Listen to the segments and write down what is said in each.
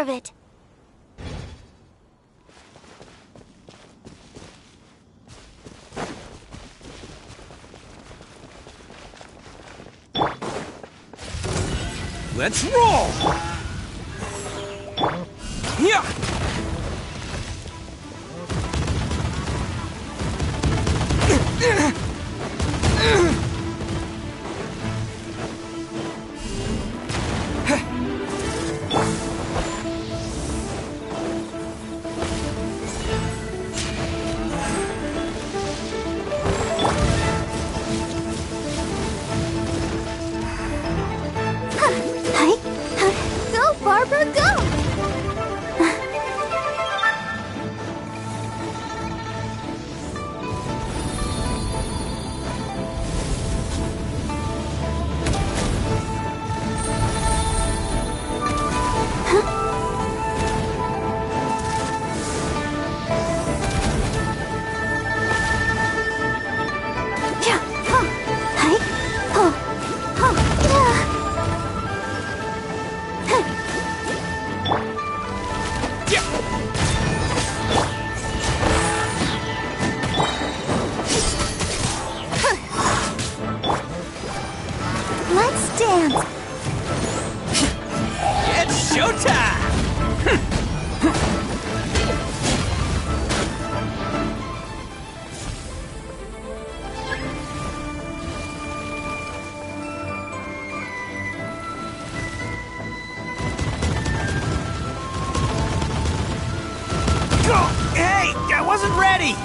of it. Let's roll! Yeah! Go, Barbara, go! Let's dance! It's showtime! Go! Hey, I wasn't ready!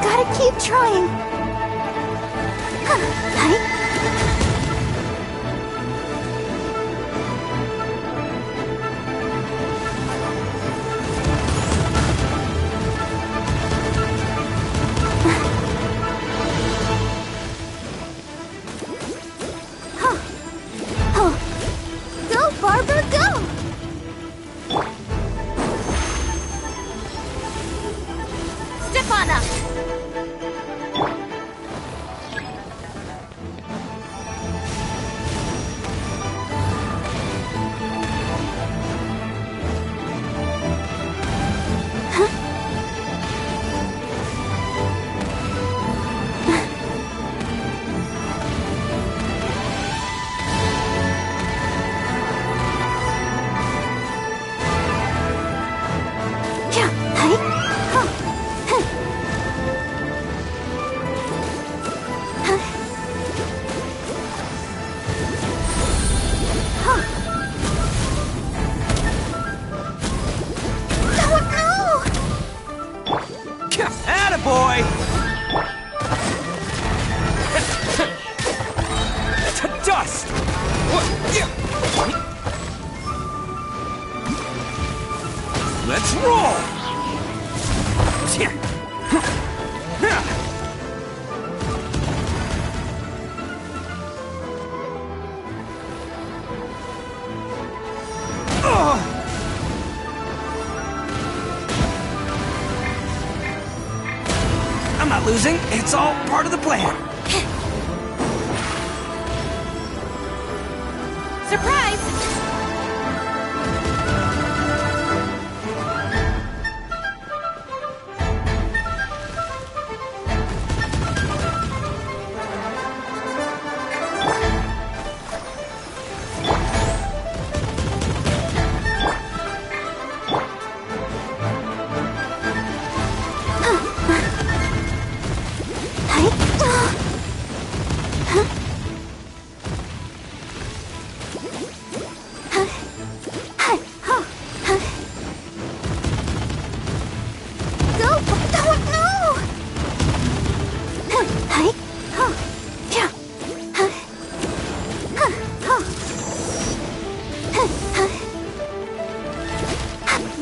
Gotta keep trying. Go, Barbara, go! Step on up. Attaboy! To dust! Let's roll! I'm not losing. It's all part of the plan. Surprise!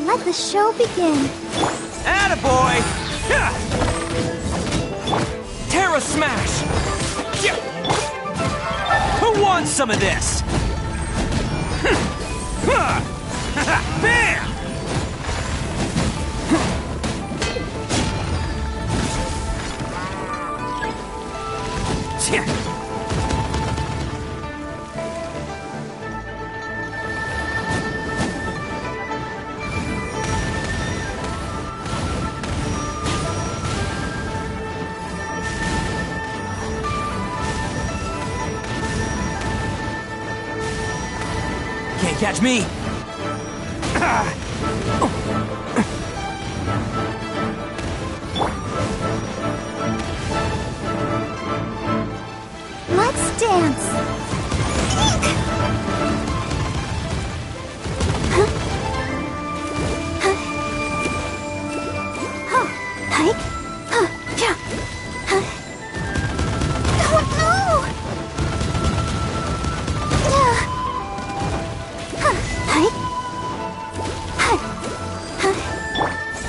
Let the show begin. Attaboy! Terra Smash! Who wants some of this? Bam! Yeah. Can't catch me. Let's dance.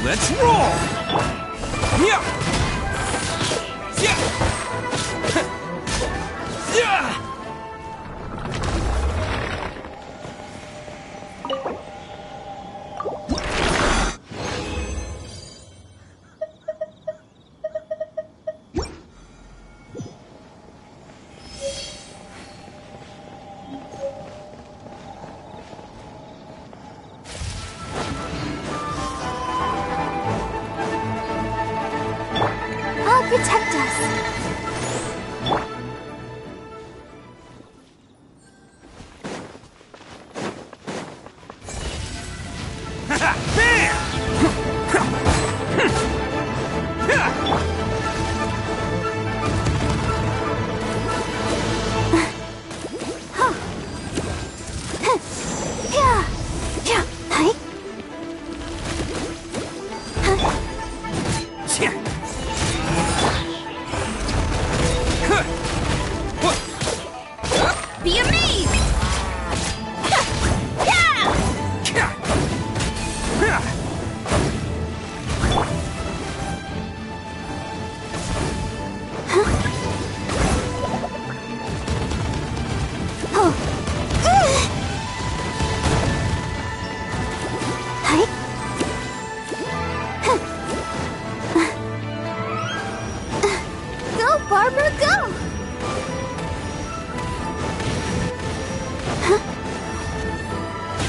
Let's roll! Yeah! Yeah! Yeah! I'll protect us. Be amazed! Go, Barbara, go!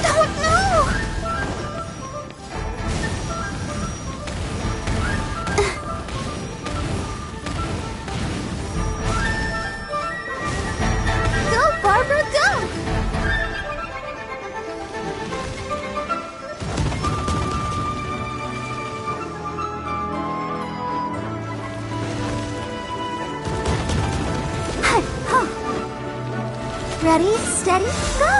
Oh no! Go, Barbara, go! Ready, steady, go!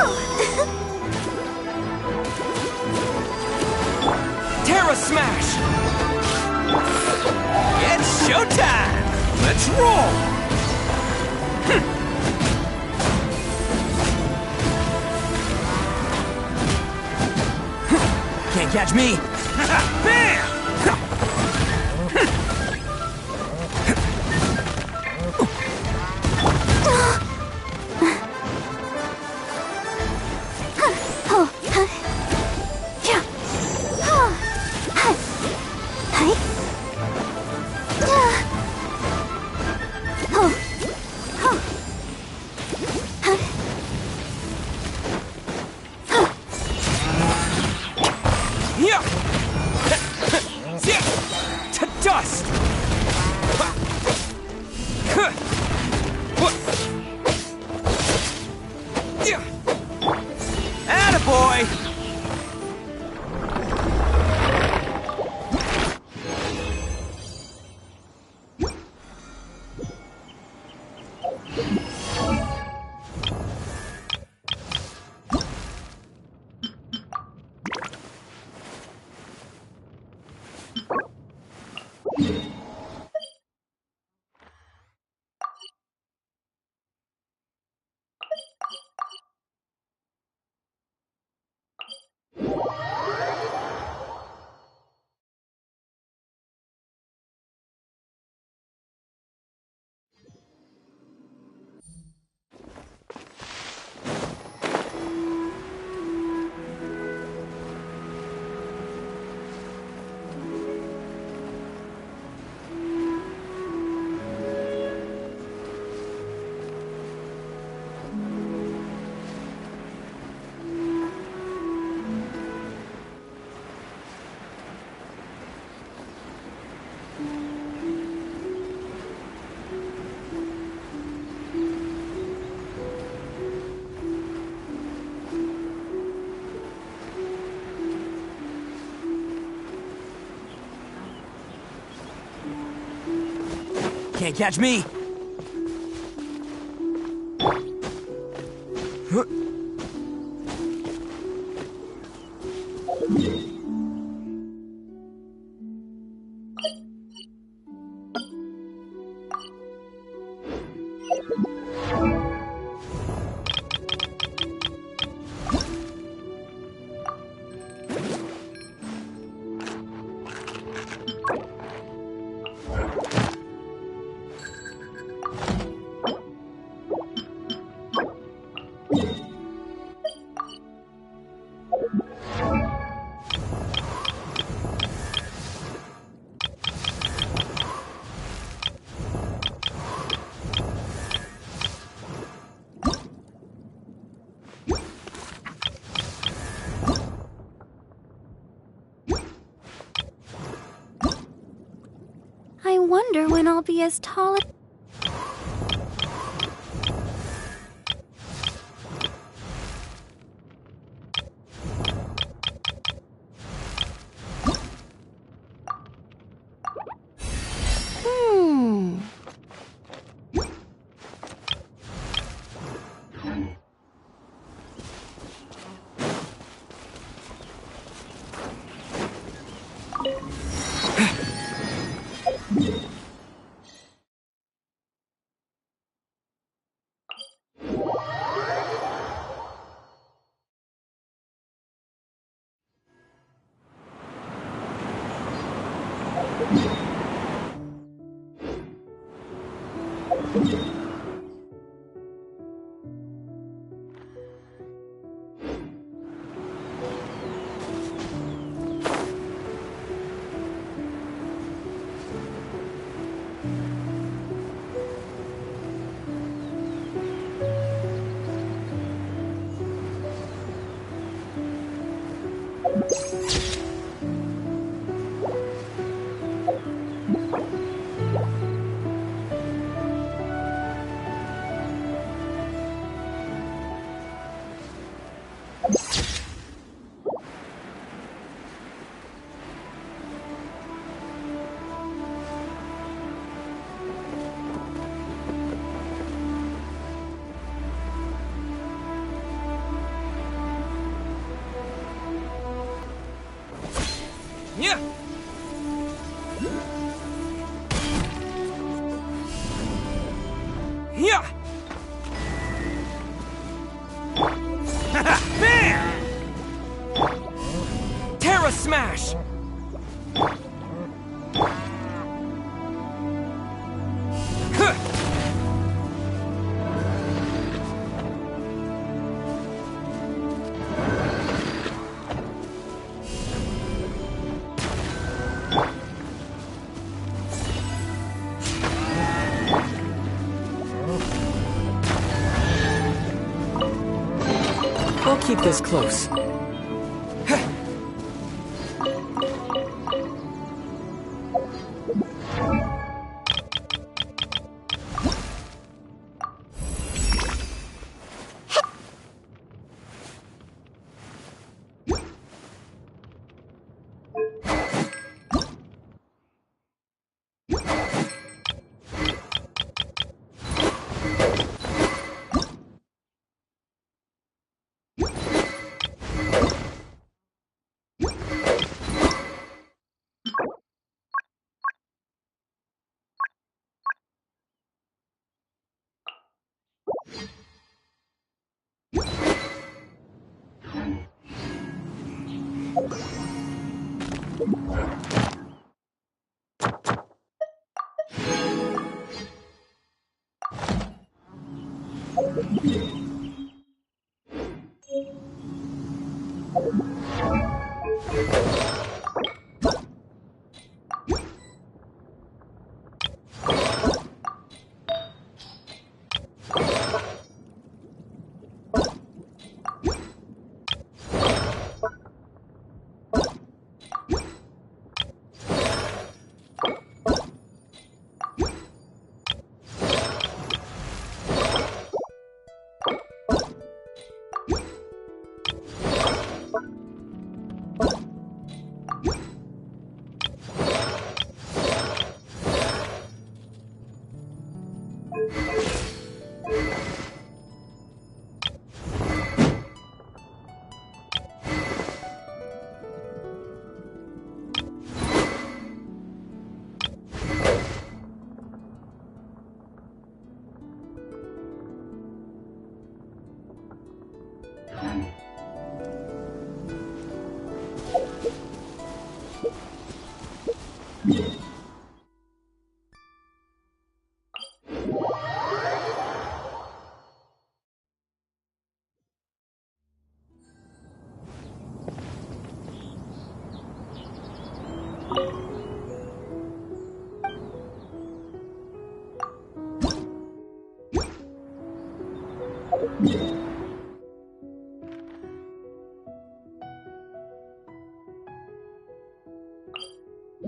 Terra Smash! It's showtime! Let's roll! Can't catch me! Bam! Yeah! Can't catch me! I wonder when I'll be as tall as... Yeah! Yeah! Bam! Terra Smash! Huh. I'll keep this close.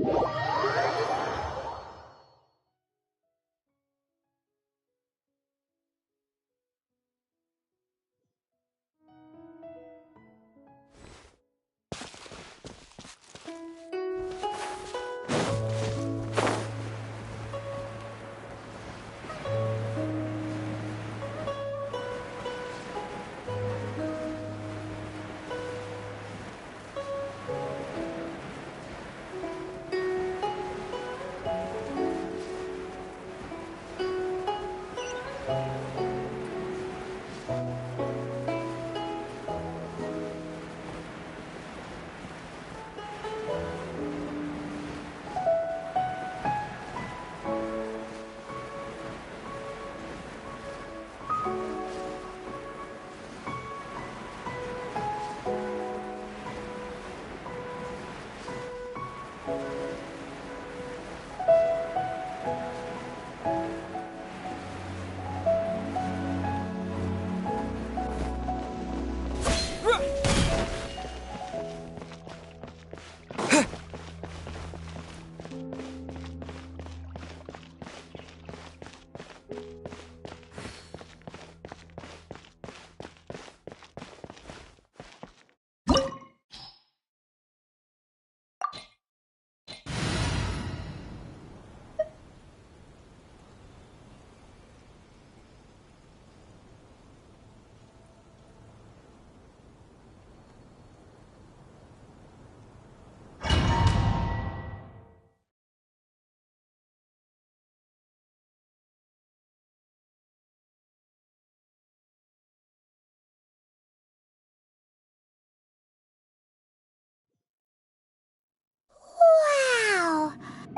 Wow!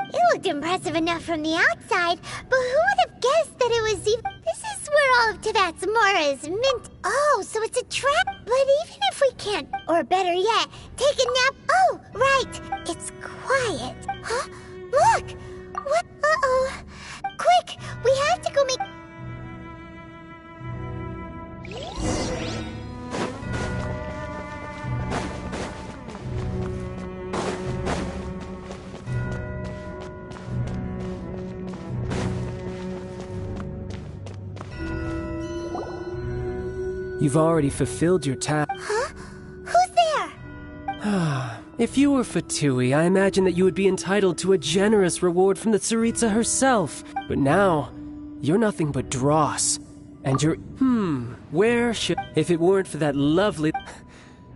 It looked impressive enough from the outside, but who would have guessed that it was even... This is where all of Tibet's Mora is mint. Oh, so it's a trap? But even if we can't, or better yet, take a nap... Oh, right! It's quiet. Huh? Look! What? Uh-oh. Quick! We have to go make... You've already fulfilled your task. Huh? Who's there? If you were Fatui, I imagine that you would be entitled to a generous reward from the Tsaritsa herself. But now, you're nothing but dross. And you're... where should... If it weren't for that lovely...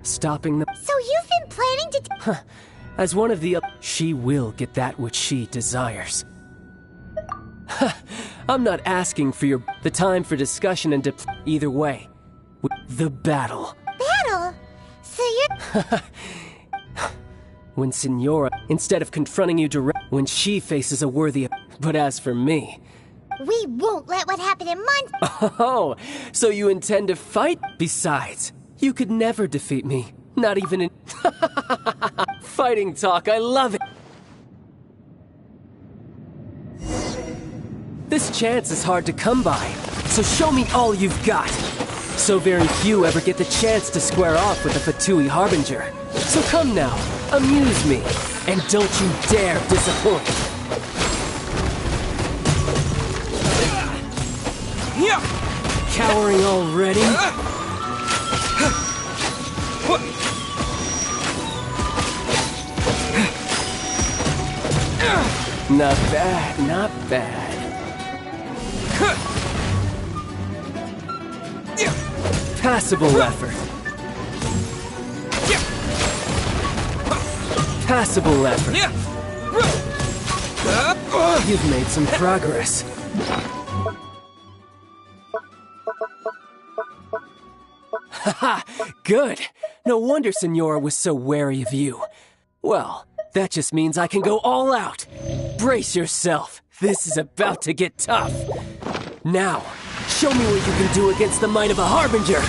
stopping the... So you've been planning to... As one of the... She will get that which she desires. I'm not asking for your... The time for discussion and either way. The battle. Battle? So you're... When Signora, instead of confronting you when she faces a worthy... But as for me... We won't let what happened in Mon... Oh, so you intend to fight? Besides, you could never defeat me. Not even in... Fighting talk, I love it! This chance is hard to come by, so show me all you've got. So very few ever get the chance to square off with the Fatui Harbinger. So come now, amuse me, and don't you dare disappoint. Cowering already? Not bad, not bad. Passable effort. Passable effort. You've made some progress. Haha, good. No wonder Signora was so wary of you. Well, that just means I can go all out. Brace yourself. This is about to get tough. Now, show me what you can do against the might of a Harbinger!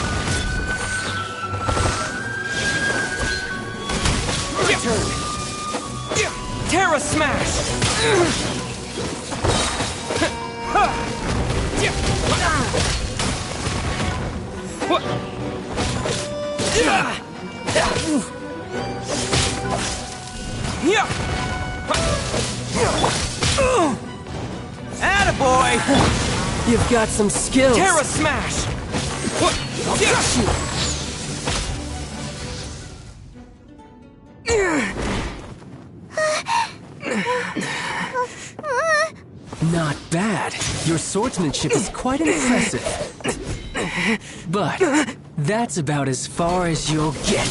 Return! Terra Smash! boy! You've got some skills. Terra Smash! What? I'll crush you. Not bad. Your swordsmanship is quite impressive. But that's about as far as you'll get.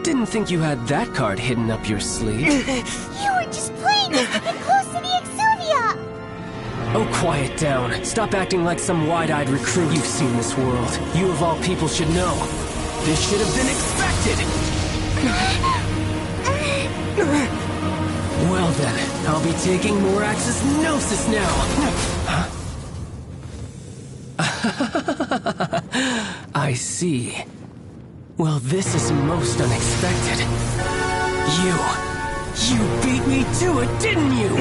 Didn't think you had that card hidden up your sleeve. You were just playing us to get close to the Exilvia! Oh, quiet down. Stop acting like some wide-eyed recruit you've seen this world. You of all people should know. This should have been expected! Well then, I'll be taking Morax's Gnosis now! I see. Well, this is most unexpected. You beat me to it, didn't you?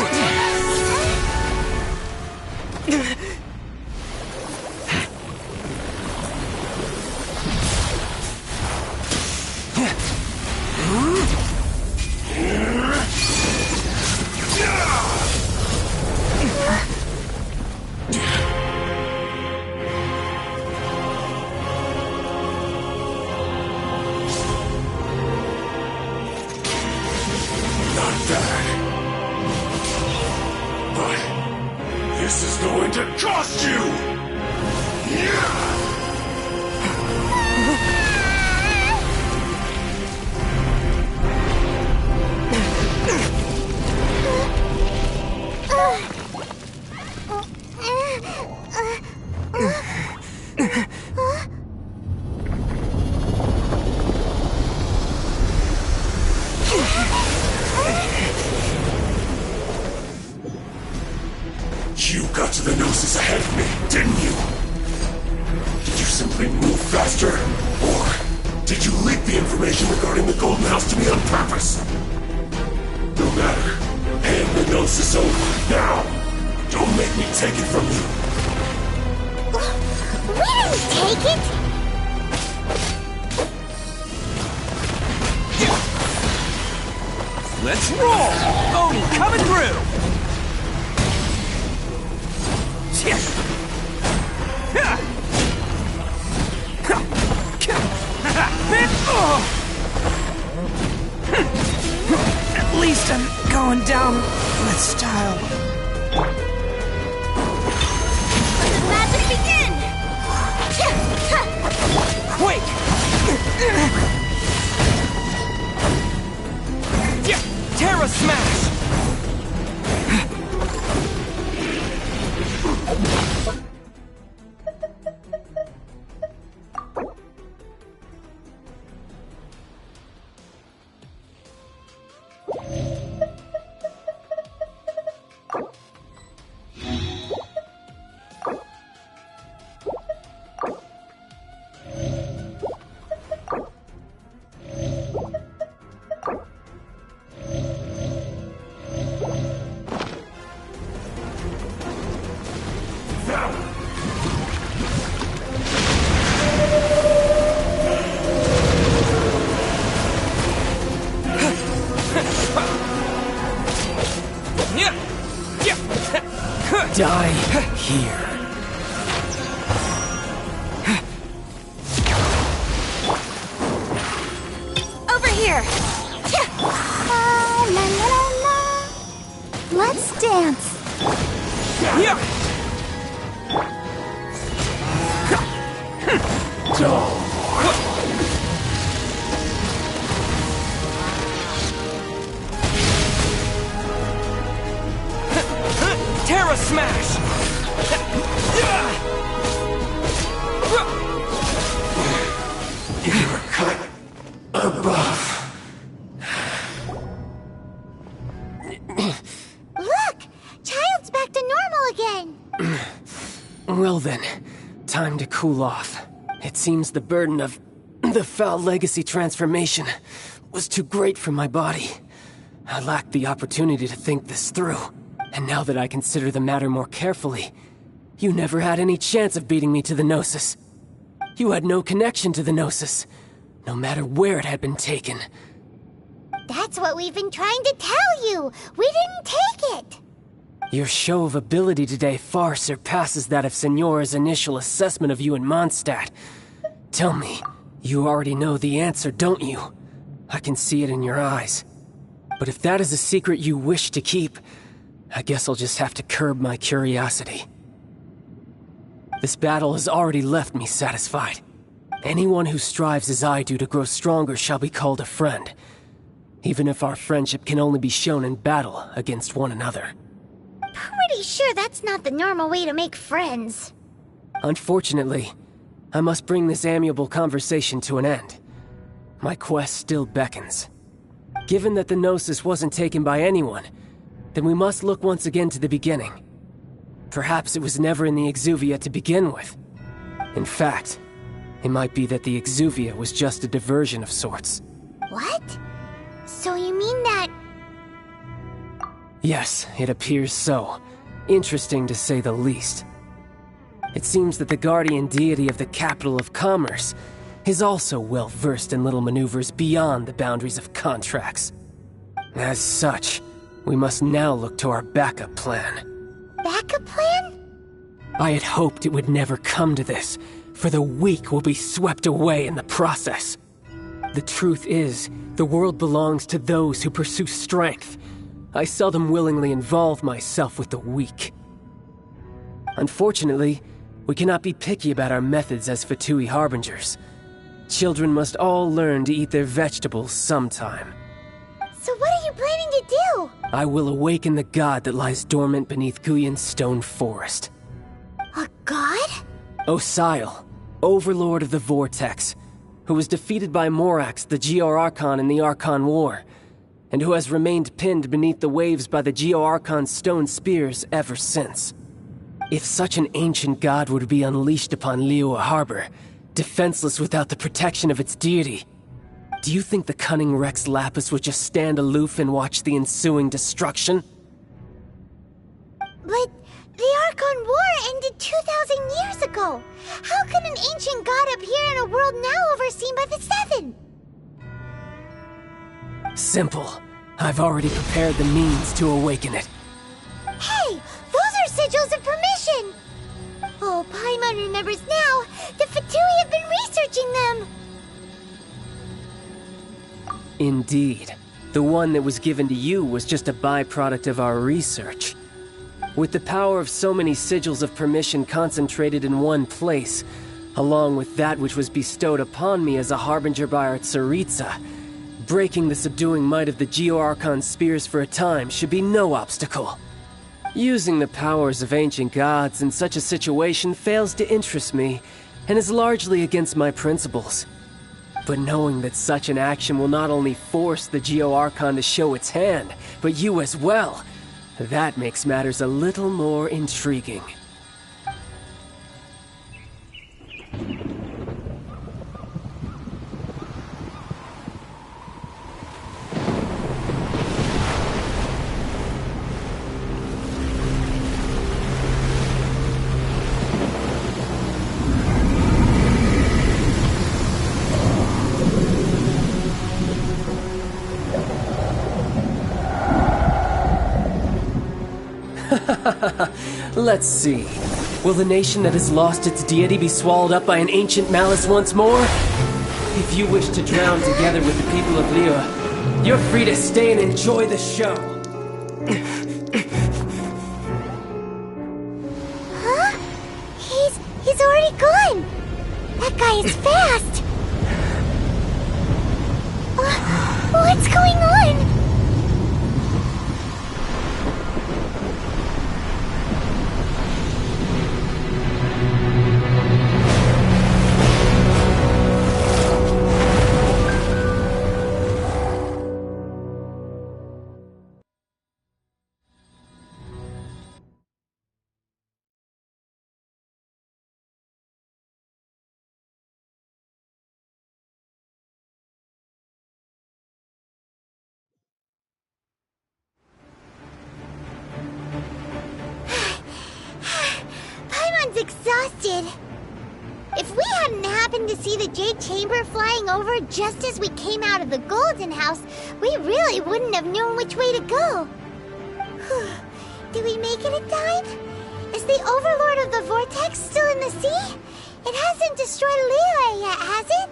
This is going to cost you! You got to the Gnosis ahead of me, didn't you? Did you simply move faster? Or did you leak the information regarding the Golden House to me on purpose? No matter. Hand the Gnosis over, now! Don't make me take it from you. We didn't take it! Let's roll! Oni coming through! At least I'm going down with style. Let the magic begin! Quake! Terra Smash! Die here. Over here! La, la, la. Let's dance. Terra Smash! You were cut above. Look! Child's back to normal again! Well then, time to cool off. It seems the burden of the foul legacy transformation was too great for my body. I lacked the opportunity to think this through. And now that I consider the matter more carefully, you never had any chance of beating me to the Gnosis. You had no connection to the Gnosis, no matter where it had been taken. That's what we've been trying to tell you! We didn't take it! Your show of ability today far surpasses that of Signora's initial assessment of you in Mondstadt. Tell me, you already know the answer, don't you? I can see it in your eyes. But if that is a secret you wish to keep, I guess I'll just have to curb my curiosity. This battle has already left me satisfied. Anyone who strives as I do to grow stronger shall be called a friend, even if our friendship can only be shown in battle against one another. Pretty sure that's not the normal way to make friends. Unfortunately, I must bring this amiable conversation to an end. My quest still beckons. Given that the Gnosis wasn't taken by anyone, then we must look once again to the beginning. Perhaps it was never in the Exuvia to begin with. In fact, it might be that the Exuvia was just a diversion of sorts. What? So you mean that... Yes, it appears so. Interesting to say the least. It seems that the guardian deity of the capital of commerce is also well versed in little maneuvers beyond the boundaries of contracts. As such, we must now look to our backup plan. Backup plan? I had hoped it would never come to this, for the weak will be swept away in the process. The truth is, the world belongs to those who pursue strength. I seldom willingly involve myself with the weak. Unfortunately, we cannot be picky about our methods as Fatui Harbingers. Children must all learn to eat their vegetables sometime. So what are you planning to do? I will awaken the god that lies dormant beneath Guyon's stone forest. A god? Osile, overlord of the Vortex, who was defeated by Morax, the Geo-Archon in the Archon War, and who has remained pinned beneath the waves by the Geo-Archon's stone spears ever since. If such an ancient god were to be unleashed upon Liyue Harbor, defenseless without the protection of its deity, do you think the cunning Rex Lapis would just stand aloof and watch the ensuing destruction? But the Archon War ended 2,000 years ago. How can an ancient god appear in a world now overseen by the Seven? Simple. I've already prepared the means to awaken it. Hey, those are sigils of permission! Oh, Paimon remembers now. The Fatui have been researching them. Indeed. The one that was given to you was just a byproduct of our research. With the power of so many sigils of permission concentrated in one place, along with that which was bestowed upon me as a harbinger by our Tsaritsa, breaking the subduing might of the Geo-Archon spears for a time should be no obstacle. Using the powers of ancient gods in such a situation fails to interest me, and is largely against my principles. But knowing that such an action will not only force the Geo-Archon to show its hand, but you as well, that makes matters a little more intriguing. Let's see. Will the nation that has lost its deity be swallowed up by an ancient malice once more? If you wish to drown together with the people of Liyue, you're free to stay and enjoy the show. Huh? He's already gone. That guy is fast. What's going on? hadn't happened to see the Jade Chamber flying over just as we came out of the Golden House, we really wouldn't have known which way to go. Did we make it in time? Is the Overlord of the Vortex still in the sea? It hasn't destroyed Liyue yet, has it?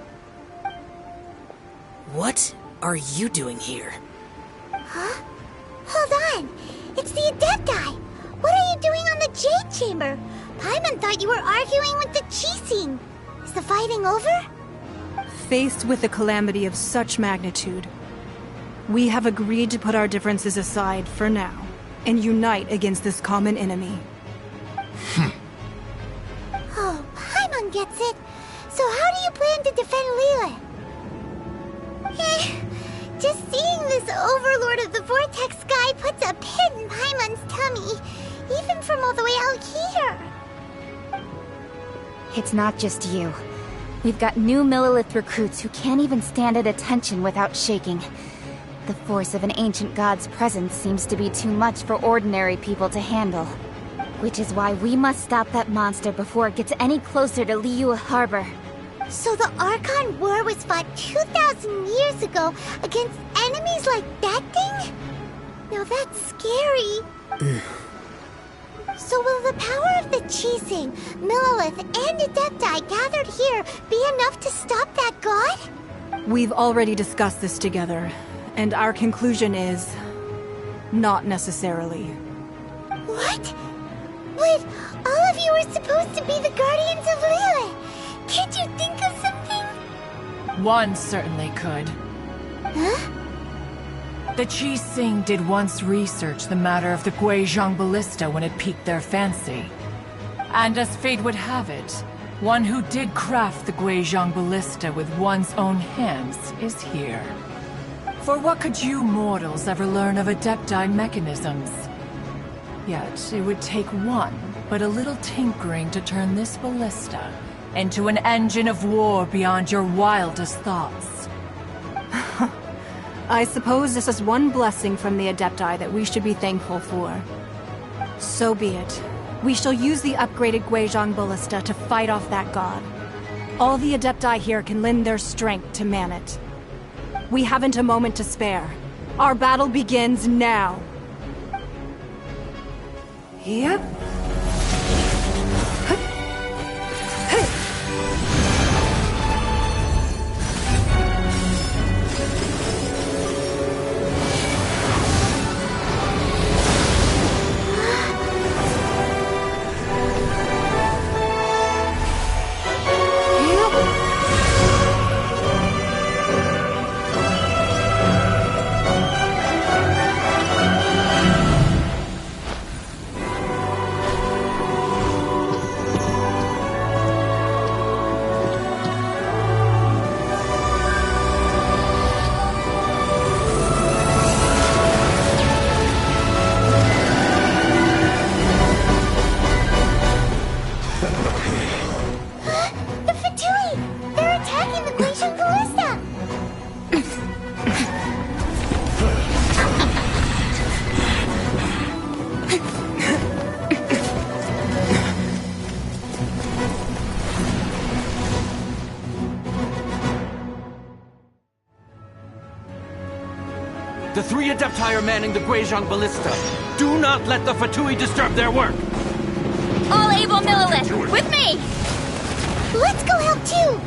What are you doing here? Huh? Hold on. It's the Adepti. What are you doing on the Jade Chamber? Paimon thought you were arguing with the Qixing. Is the fighting over? Faced with a calamity of such magnitude, we have agreed to put our differences aside for now and unite against this common enemy. Oh, Paimon gets it. So how do you plan to defend Liyue? Just seeing this Overlord of the Vortex guy puts a pit in Paimon's tummy, even from all the way out here. It's not just you. We've got new Millilith recruits who can't even stand at attention without shaking. The force of an ancient god's presence seems to be too much for ordinary people to handle. Which is why we must stop that monster before it gets any closer to Liyue Harbor. So the Archon War was fought 2,000 years ago against enemies like that thing? Now that's scary. So will the power of the Qixing, Millilith, and Adepti gathered here be enough to stop that god? We've already discussed this together, and our conclusion is... not necessarily. What? But all of you were supposed to be the guardians of Liyue. Can't you think of something? One certainly could. Huh? The Qixing did once research the matter of the Guizhong Ballista when it piqued their fancy. And as fate would have it, one who did craft the Guizhong Ballista with one's own hands is here. For what could you mortals ever learn of Adepti mechanisms? Yet, it would take one, but a little tinkering to turn this ballista into an engine of war beyond your wildest thoughts. I suppose this is one blessing from the Adepti that we should be thankful for. So be it. We shall use the upgraded Guizhong Ballista to fight off that god. All the Adepti here can lend their strength to man it. We haven't a moment to spare. Our battle begins now. Yep. The three Adepti are manning the Guizhong Ballista. Do not let the Fatui disturb their work! All able Millilith, with me! Let's go help too!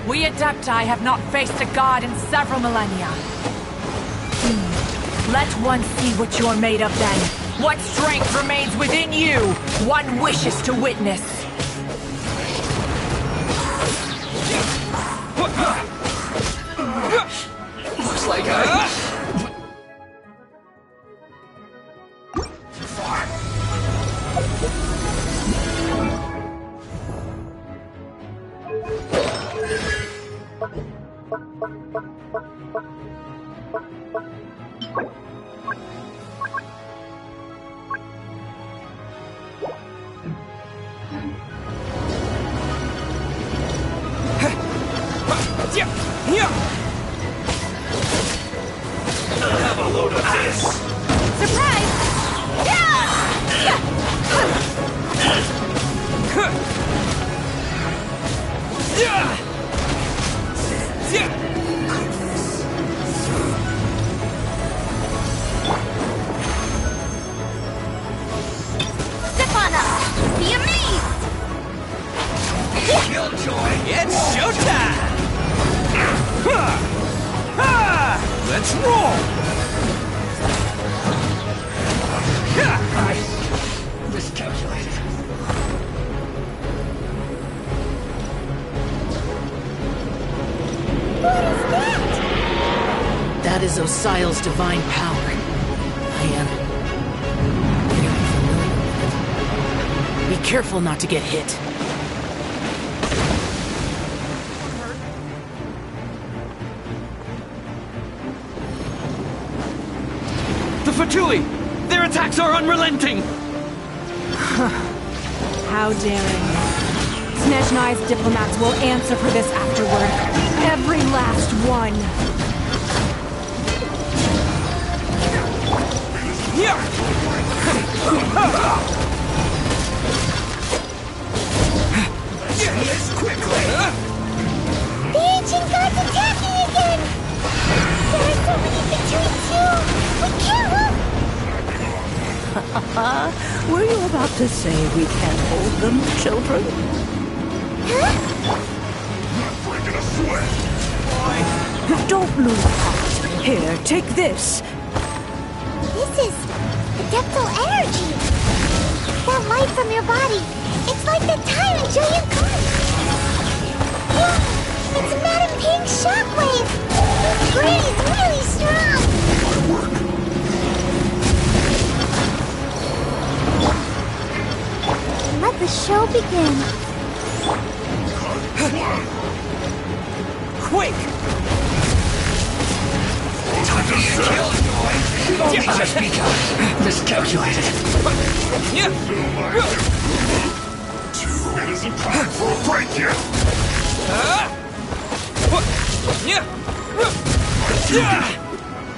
We Adepti have not faced a god in several millennia. Let one see what you're made of then. What strength remains within you, one wishes to witness. Looks like I... Have a load of this! Surprise! roll! I miscalculated. That is Osial's divine power. I am getting familiar with it. Be careful not to get hit. The Fatui! Their attacks are unrelenting! How daring. Snezhnai's diplomats will answer for this afterward. Every last one. The ancient god's attacking again! There are so many Fatui too! We can't hold... Were you about to say we can't hold them, children? Huh? Breaking a sweat. Don't lose heart. Here, take this. This is adeptal energy! That light from your body, it's like the time in Julian Khan! Whoa! It's Madame Ping's shockwave! This brady's really strong! Let the show begin. Quick! Time to kill, boy! Miscalculated. It isn't time for a break yet!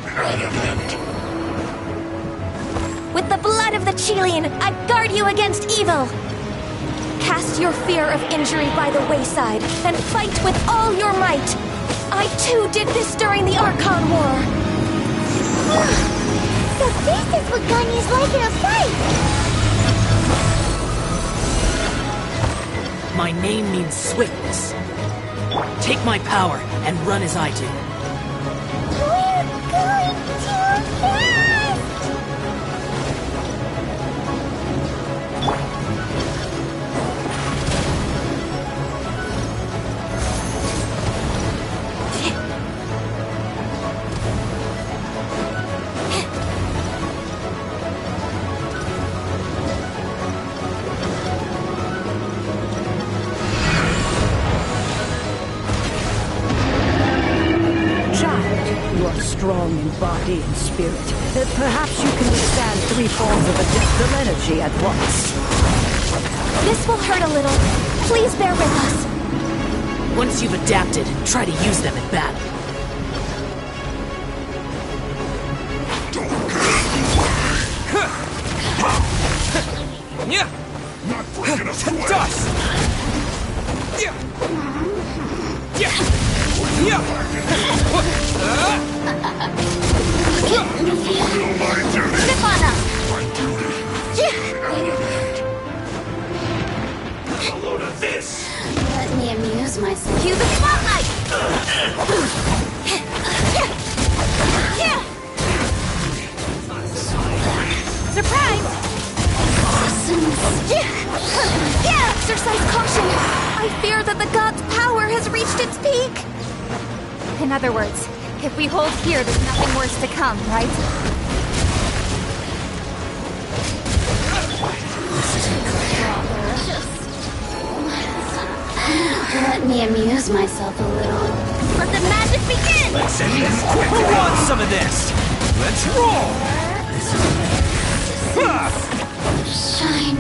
At an end. With the blood of the Chilean, I guard you against evil! Cast your fear of injury by the wayside, and fight with all your might! I too did this during the Archon War! So this is what Ganya's like in a fight! My name means swiftness. Take my power and run as I do. We're going too fast! You are strong in body and spirit. Perhaps you can withstand 3 forms of adeptal energy at once. This will hurt a little. Please bear with us. Once you've adapted, try to use them in battle. Not breaking a sweat! Dust! Still my duty! Step on up! My duty! A load of this! Let me amuse myself. Cue the spotlight! Surprise! Exercise caution! I fear that the god's power has reached its peak! In other words, if we hold here, there's nothing worse to come, right? Let me amuse myself a little. Let the magic begin! Let's end this quick! Who wants some of this? Let's roll! Shine.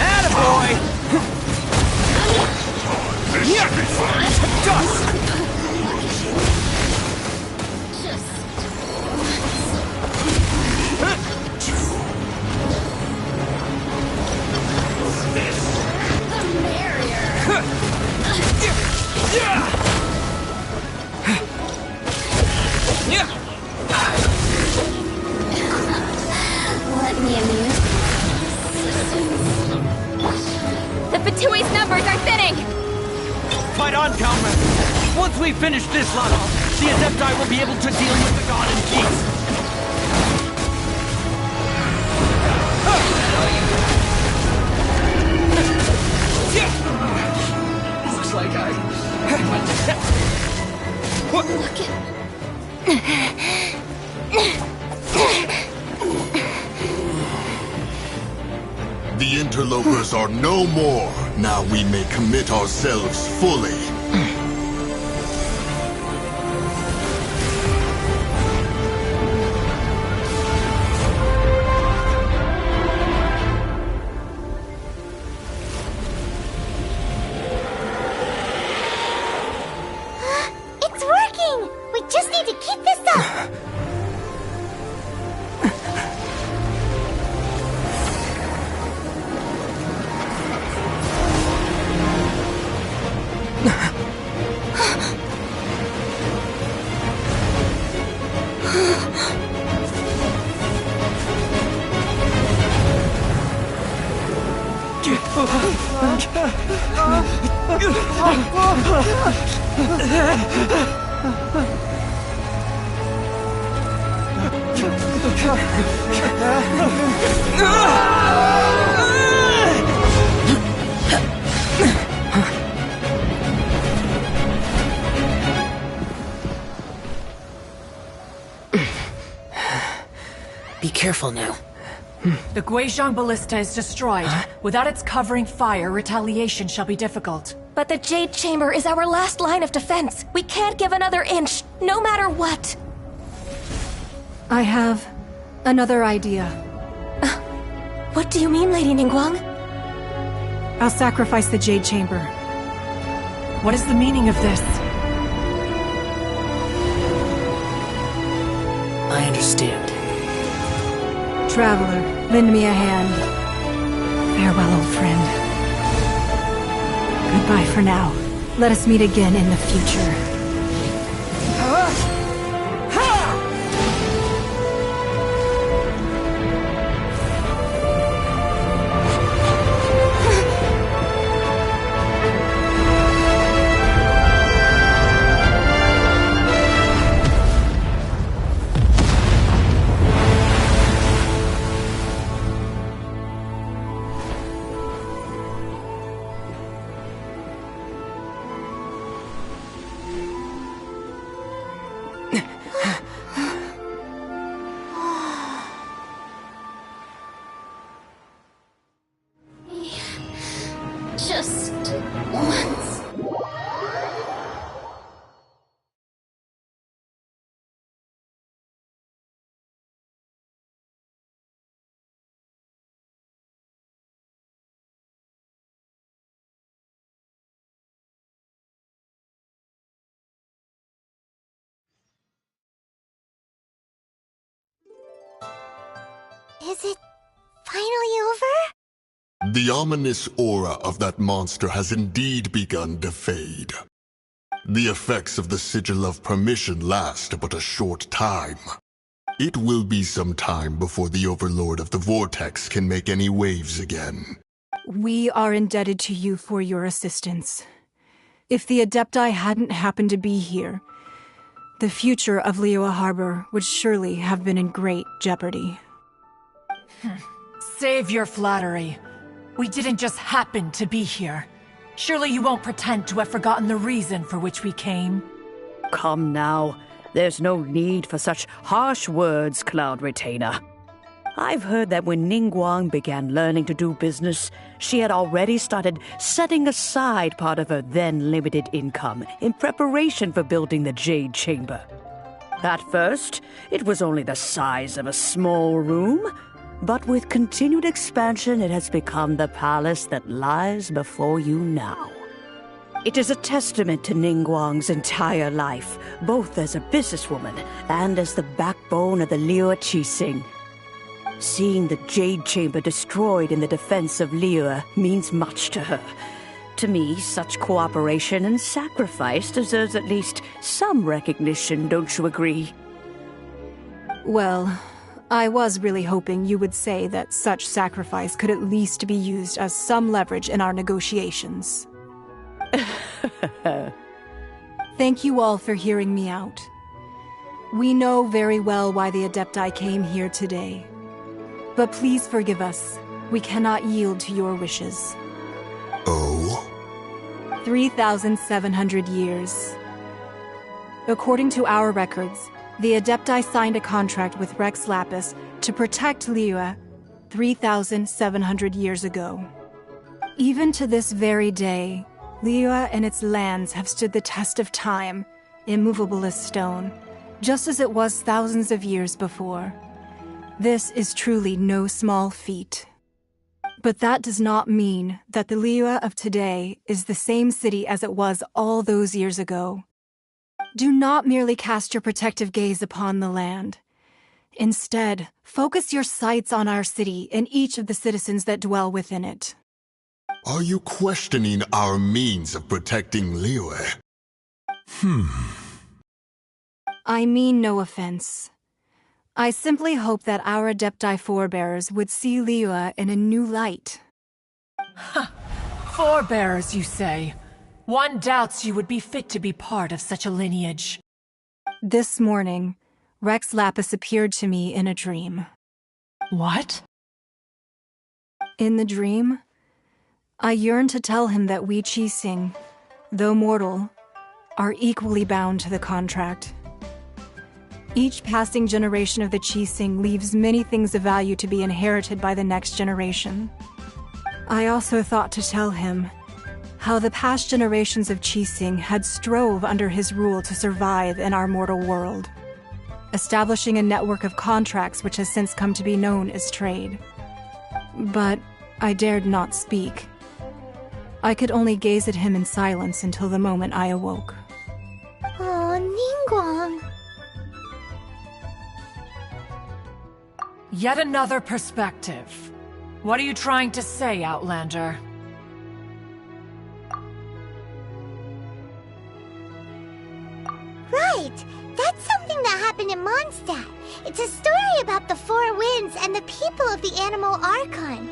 Attaboy! This should be fun! Dust! on, Calmer. Once we finish this lot off, the Adepti will be able to deal with the god in peace. Looks like Look at... The interlopers are no more. Now we may commit ourselves fully. It's working! We just need to keep this up! Be careful now. The Guizhong Ballista is destroyed. Without its covering fire, retaliation shall be difficult. But the Jade Chamber is our last line of defense. We can't give another inch, no matter what. I have another idea. What do you mean, Lady Ningguang? I'll sacrifice the Jade Chamber. What is the meaning of this? I understand. Traveler, lend me a hand. Farewell, old friend. Goodbye for now. Let us meet again in the future. Just once. Is it finally over? The ominous aura of that monster has indeed begun to fade. The effects of the Sigil of Permission last but a short time. It will be some time before the Overlord of the Vortex can make any waves again. We are indebted to you for your assistance. If the Adepti hadn't happened to be here, the future of Liyue Harbor would surely have been in great jeopardy. Save your flattery. We didn't just happen to be here. Surely you won't pretend to have forgotten the reason for which we came? Come now. There's no need for such harsh words, Cloud Retainer. I've heard that when Ningguang began learning to do business, she had already started setting aside part of her then limited income in preparation for building the Jade Chamber. At first, it was only the size of a small room, but with continued expansion, it has become the palace that lies before you now. It is a testament to Ningguang's entire life, both as a businesswoman and as the backbone of the Liyue Qixing. Seeing the Jade Chamber destroyed in the defense of Liyue means much to her. To me, such cooperation and sacrifice deserves at least some recognition, don't you agree? Well, I was really hoping you would say that such sacrifice could at least be used as some leverage in our negotiations. Thank you all for hearing me out. We know very well why the Adepti came here today. But please forgive us. We cannot yield to your wishes. Oh? 3,700 years. According to our records, the Adepti signed a contract with Rex Lapis to protect Liyue 3,700 years ago. Even to this very day, Liyue and its lands have stood the test of time, immovable as stone, just as it was thousands of years before. This is truly no small feat. But that does not mean that the Liyue of today is the same city as it was all those years ago. Do not merely cast your protective gaze upon the land. Instead, focus your sights on our city and each of the citizens that dwell within it. Are you questioning our means of protecting Liyue? I mean no offense. I simply hope that our Adepti forebears would see Liyue in a new light. Forebearers, you say? One doubts you would be fit to be part of such a lineage. This morning, Rex Lapis appeared to me in a dream. What? In the dream, I yearned to tell him that we Qixing, though mortal, are equally bound to the contract. Each passing generation of the Qixing leaves many things of value to be inherited by the next generation. I also thought to tell him how the past generations of Qixing had strove under his rule to survive in our mortal world, establishing a network of contracts which has since come to be known as trade. But I dared not speak. I could only gaze at him in silence until the moment I awoke. Oh, Ningguang. Yet another perspective. What are you trying to say, Outlander? Right! That's something that happened in Mondstadt. It's a story about the Four Winds and the people of the Animal Archon.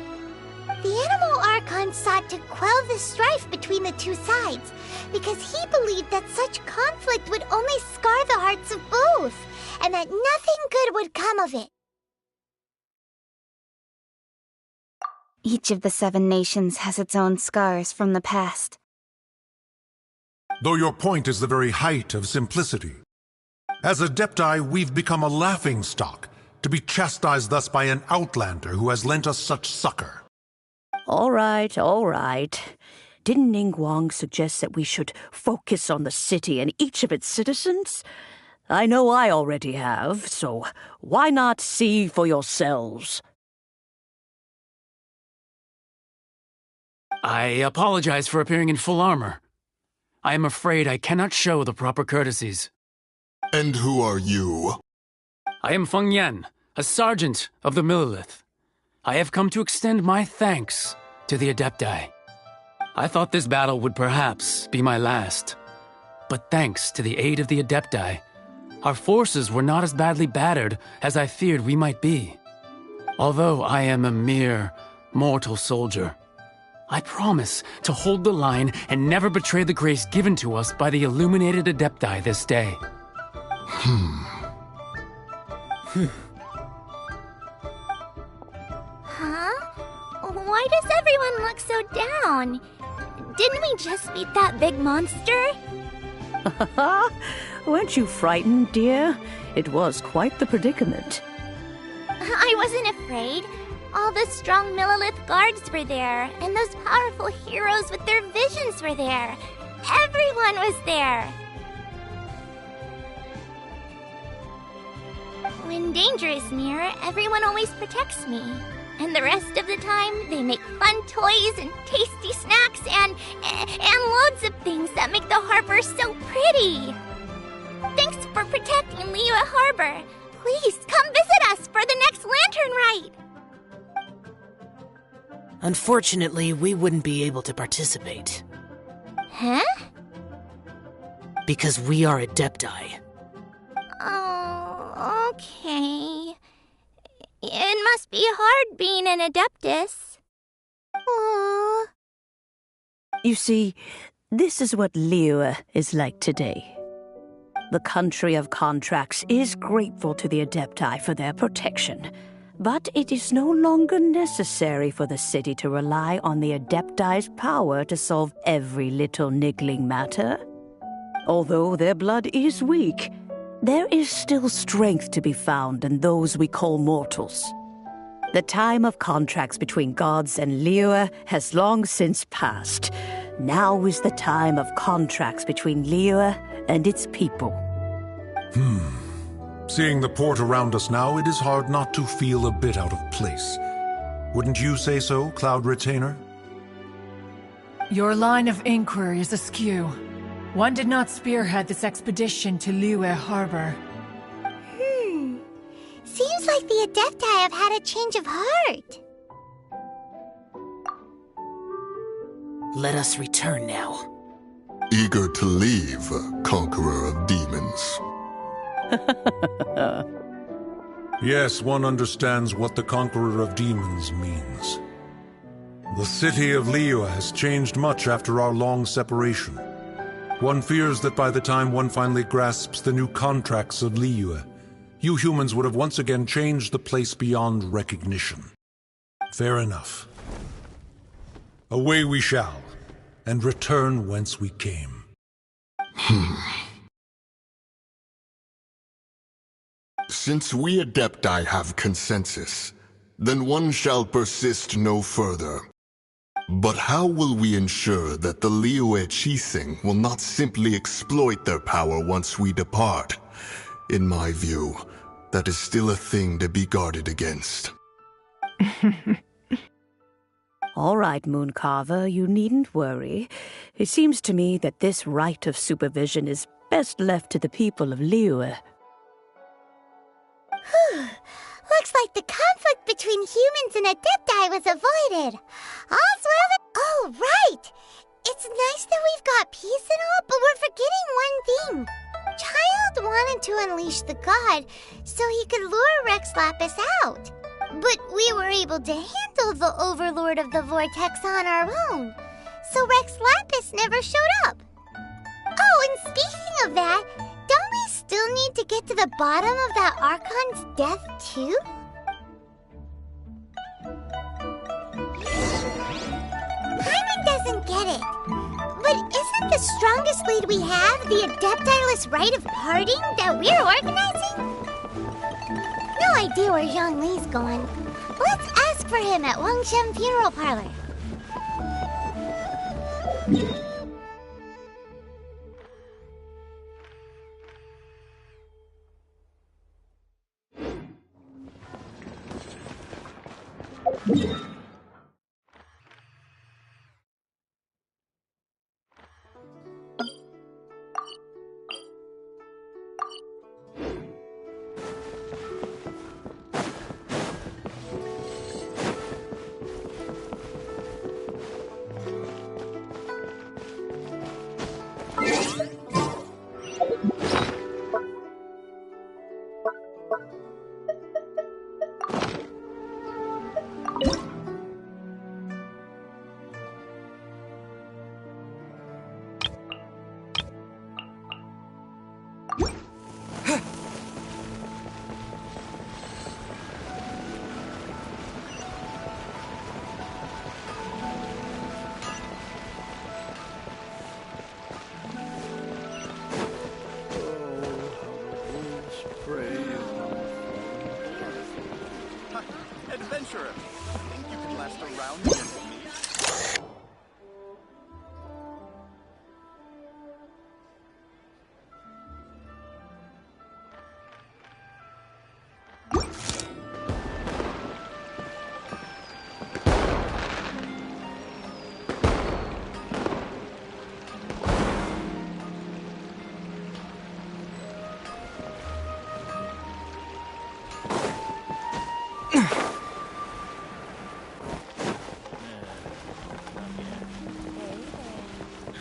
The Animal Archon sought to quell the strife between the two sides, because he believed that such conflict would only scar the hearts of both, and that nothing good would come of it. Each of the 7 nations has its own scars from the past. Though your point is the very height of simplicity. As Adepti, we've become a laughingstock, to be chastised thus by an outlander who has lent us such succor. All right, all right. Didn't Ningguang suggest that we should focus on the city and each of its citizens? I know I already have, so why not see for yourselves? I apologize for appearing in full armor. I am afraid I cannot show the proper courtesies. And who are you? I am Feng Yan, a sergeant of the Millelith. I have come to extend my thanks to the Adepti. I thought this battle would perhaps be my last. But thanks to the aid of the Adepti, our forces were not as badly battered as I feared we might be. Although I am a mere mortal soldier, I promise to hold the line and never betray the grace given to us by the illuminated Adepti this day. Huh? Why does everyone look so down? Didn't we just beat that big monster? Weren't you frightened, dear? It was quite the predicament. I wasn't afraid. All the strong Millelith guards were there, and those powerful heroes with their visions were there. Everyone was there. When danger is near, everyone always protects me. And the rest of the time, they make fun toys and tasty snacks and loads of things that make the harbor so pretty. Thanks for protecting Liyue Harbor. Please come visit us for the next lantern rite. Unfortunately, we wouldn't be able to participate. Huh? Because we are Adepti. Oh, okay. It must be hard being an Adeptus. Aww. You see, This is what Liyue is like today. The country of contracts is grateful to the Adepti for their protection, but it is no longer necessary for the city to rely on the Adepti's power to solve every little niggling matter. Although their blood is weak, there is still strength to be found in those we call mortals. The time of contracts between gods and Liyue has long since passed. Now is the time of contracts between Liyue and its people. Seeing the port around us now, it is hard not to feel a bit out of place. Wouldn't you say so, Cloud Retainer? Your line of inquiry is askew. One did not spearhead this expedition to Liyue Harbor. Seems like the Adepti have had a change of heart. Let us return now. Eager to leave, Conqueror of Demons. Yes, one understands what the Conqueror of Demons means. The city of Liyue has changed much after our long separation. One fears that by the time one finally grasps the new contracts of Liyue, you humans would have once again changed the place beyond recognition. Fair enough. Away we shall, and return whence we came. Since we Adepti have consensus, then one shall persist no further. But how will we ensure that the Liyue Qixing will not simply exploit their power once we depart? In my view, that is still a thing to be guarded against. All right, Mooncarver, you needn't worry. It seems to me that this right of supervision is best left to the people of Liyue. Looks like the conflict between humans and Adepti was avoided. All's well. Oh, right! It's nice that we've got peace and all, but we're forgetting one thing. Child wanted to unleash the god so he could lure Rex Lapis out. But we were able to handle the Overlord of the Vortex on our own, so Rex Lapis never showed up. Oh, and speaking of that, don't we still need to get to the bottom of that Archon's death, too? Paimon doesn't get it. But isn't the strongest lead we have the Adeptiless rite of parting that we're organizing? No idea where Zhongli's going. Let's ask for him at Wangshen Funeral Parlor. Adventurer, think you can last a round against me?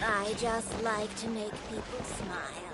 I just like to make people smile.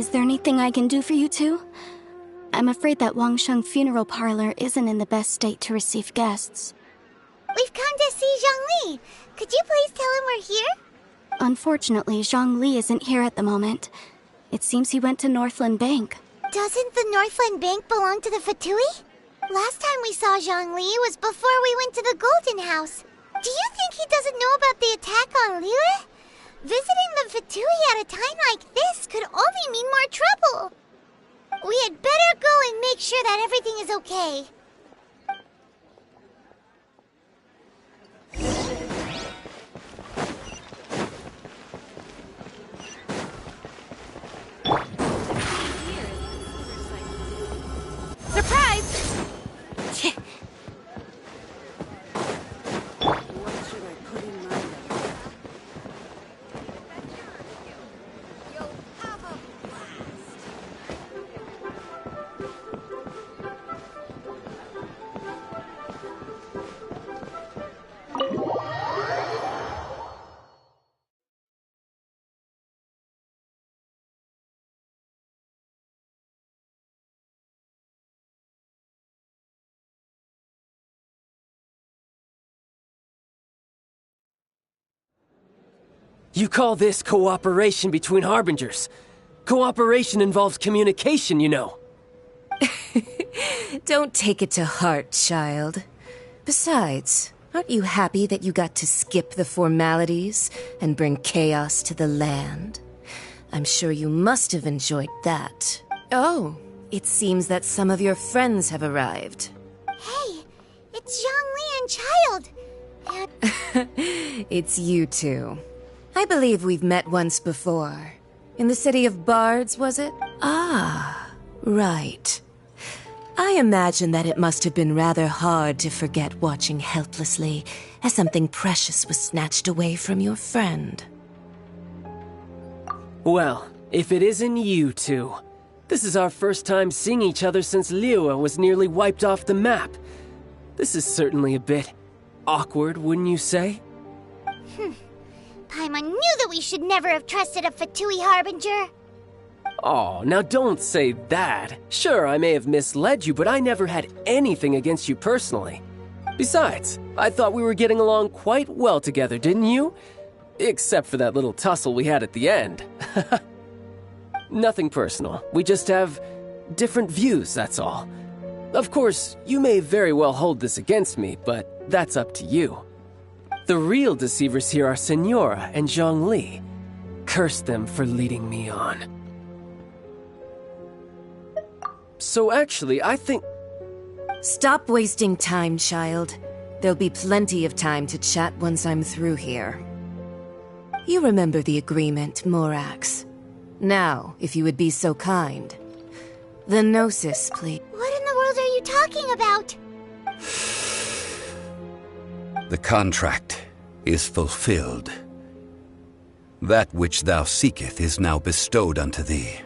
Is there anything I can do for you two? I'm afraid that Wangsheng funeral parlor isn't in the best state to receive guests. We've come to see Zhongli. Could you please tell him we're here? Unfortunately, Zhongli isn't here at the moment. It seems he went to Northland Bank. Doesn't the Northland Bank belong to the Fatui? Last time we saw Zhongli was before we went to the Golden House. Do you think he doesn't know about the attack on Liyue? Visiting the Fatui at a time like this could only mean more trouble. We had better go and make sure that everything is okay. Surprise! You call this cooperation between Harbingers? Cooperation involves communication, you know. Don't take it to heart, child. Besides, aren't you happy that you got to skip the formalities and bring chaos to the land? I'm sure you must have enjoyed that. Oh, it seems that some of your friends have arrived. Hey, it's Zhongli and Child. It's you two. I believe we've met once before. In the City of Bards, was it? Ah, right. I imagine that it must have been rather hard to forget watching helplessly as something precious was snatched away from your friend. Well, if it isn't you two. This is our first time seeing each other since Liyue was nearly wiped off the map. This is certainly a bit awkward, wouldn't you say? Paimon knew that we should never have trusted a Fatui Harbinger. Oh, now don't say that. Sure, I may have misled you, but I never had anything against you personally. Besides, I thought we were getting along quite well together, didn't you? Except for that little tussle we had at the end. Nothing personal. We just have different views, that's all. Of course, you may very well hold this against me, but that's up to you. The real deceivers here are Senora and Zhongli. Curse them for leading me on. So actually, I think... Stop wasting time, child. There'll be plenty of time to chat once I'm through here. You remember the agreement, Morax. Now, if you would be so kind. The Gnosis, please. What in the world are you talking about? The contract is fulfilled. That which thou seeketh is now bestowed unto thee.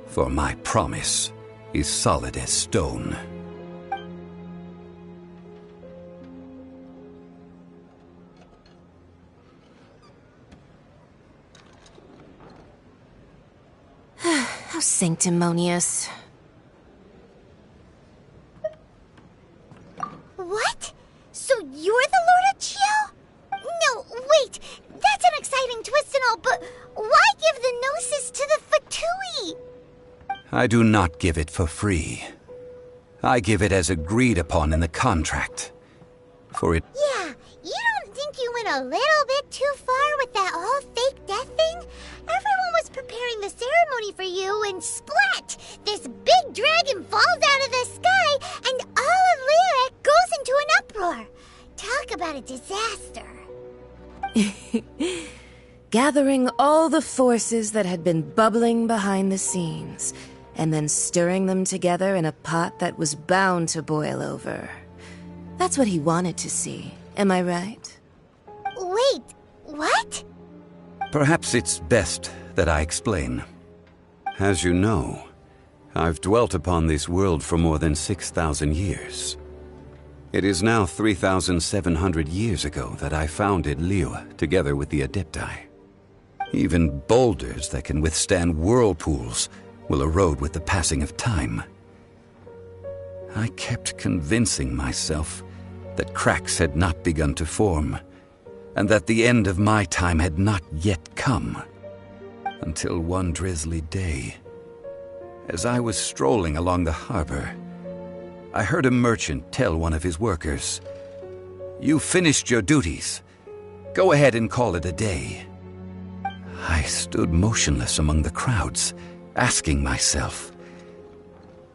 For my promise is solid as stone. How sanctimonious. What? So you're the Lord of Chiao? No, wait! That's an exciting twist and all, but why give the Gnosis to the Fatui? I do not give it for free. I give it as agreed upon in the contract. For it... Yeah, you don't think you went a little bit too far with that whole fake death thing? Everyone was preparing the ceremony for you, and splat! This big dragon falls out of the sky, and all of Liyue goes into an uproar. Talk about a disaster. Gathering all the forces that had been bubbling behind the scenes, and then stirring them together in a pot that was bound to boil over. That's what he wanted to see, am I right? Wait, what? Perhaps it's best that I explain. As you know, I've dwelt upon this world for more than 6,000 years. It is now 3,700 years ago that I founded Liyue together with the Adepti. Even boulders that can withstand whirlpools will erode with the passing of time. I kept convincing myself that cracks had not begun to form, and that the end of my time had not yet come. Until one drizzly day, as I was strolling along the harbor, I heard a merchant tell one of his workers, "You finished your duties. Go ahead and call it a day." I stood motionless among the crowds, asking myself,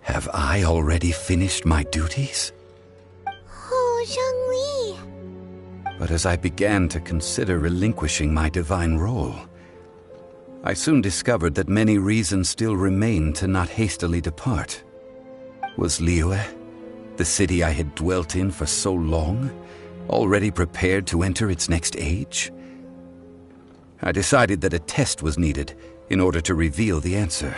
have I already finished my duties? Oh, Zhongli. But as I began to consider relinquishing my divine role, I soon discovered that many reasons still remained to not hastily depart. Was Liyue, the city I had dwelt in for so long, already prepared to enter its next age? I decided that a test was needed in order to reveal the answer.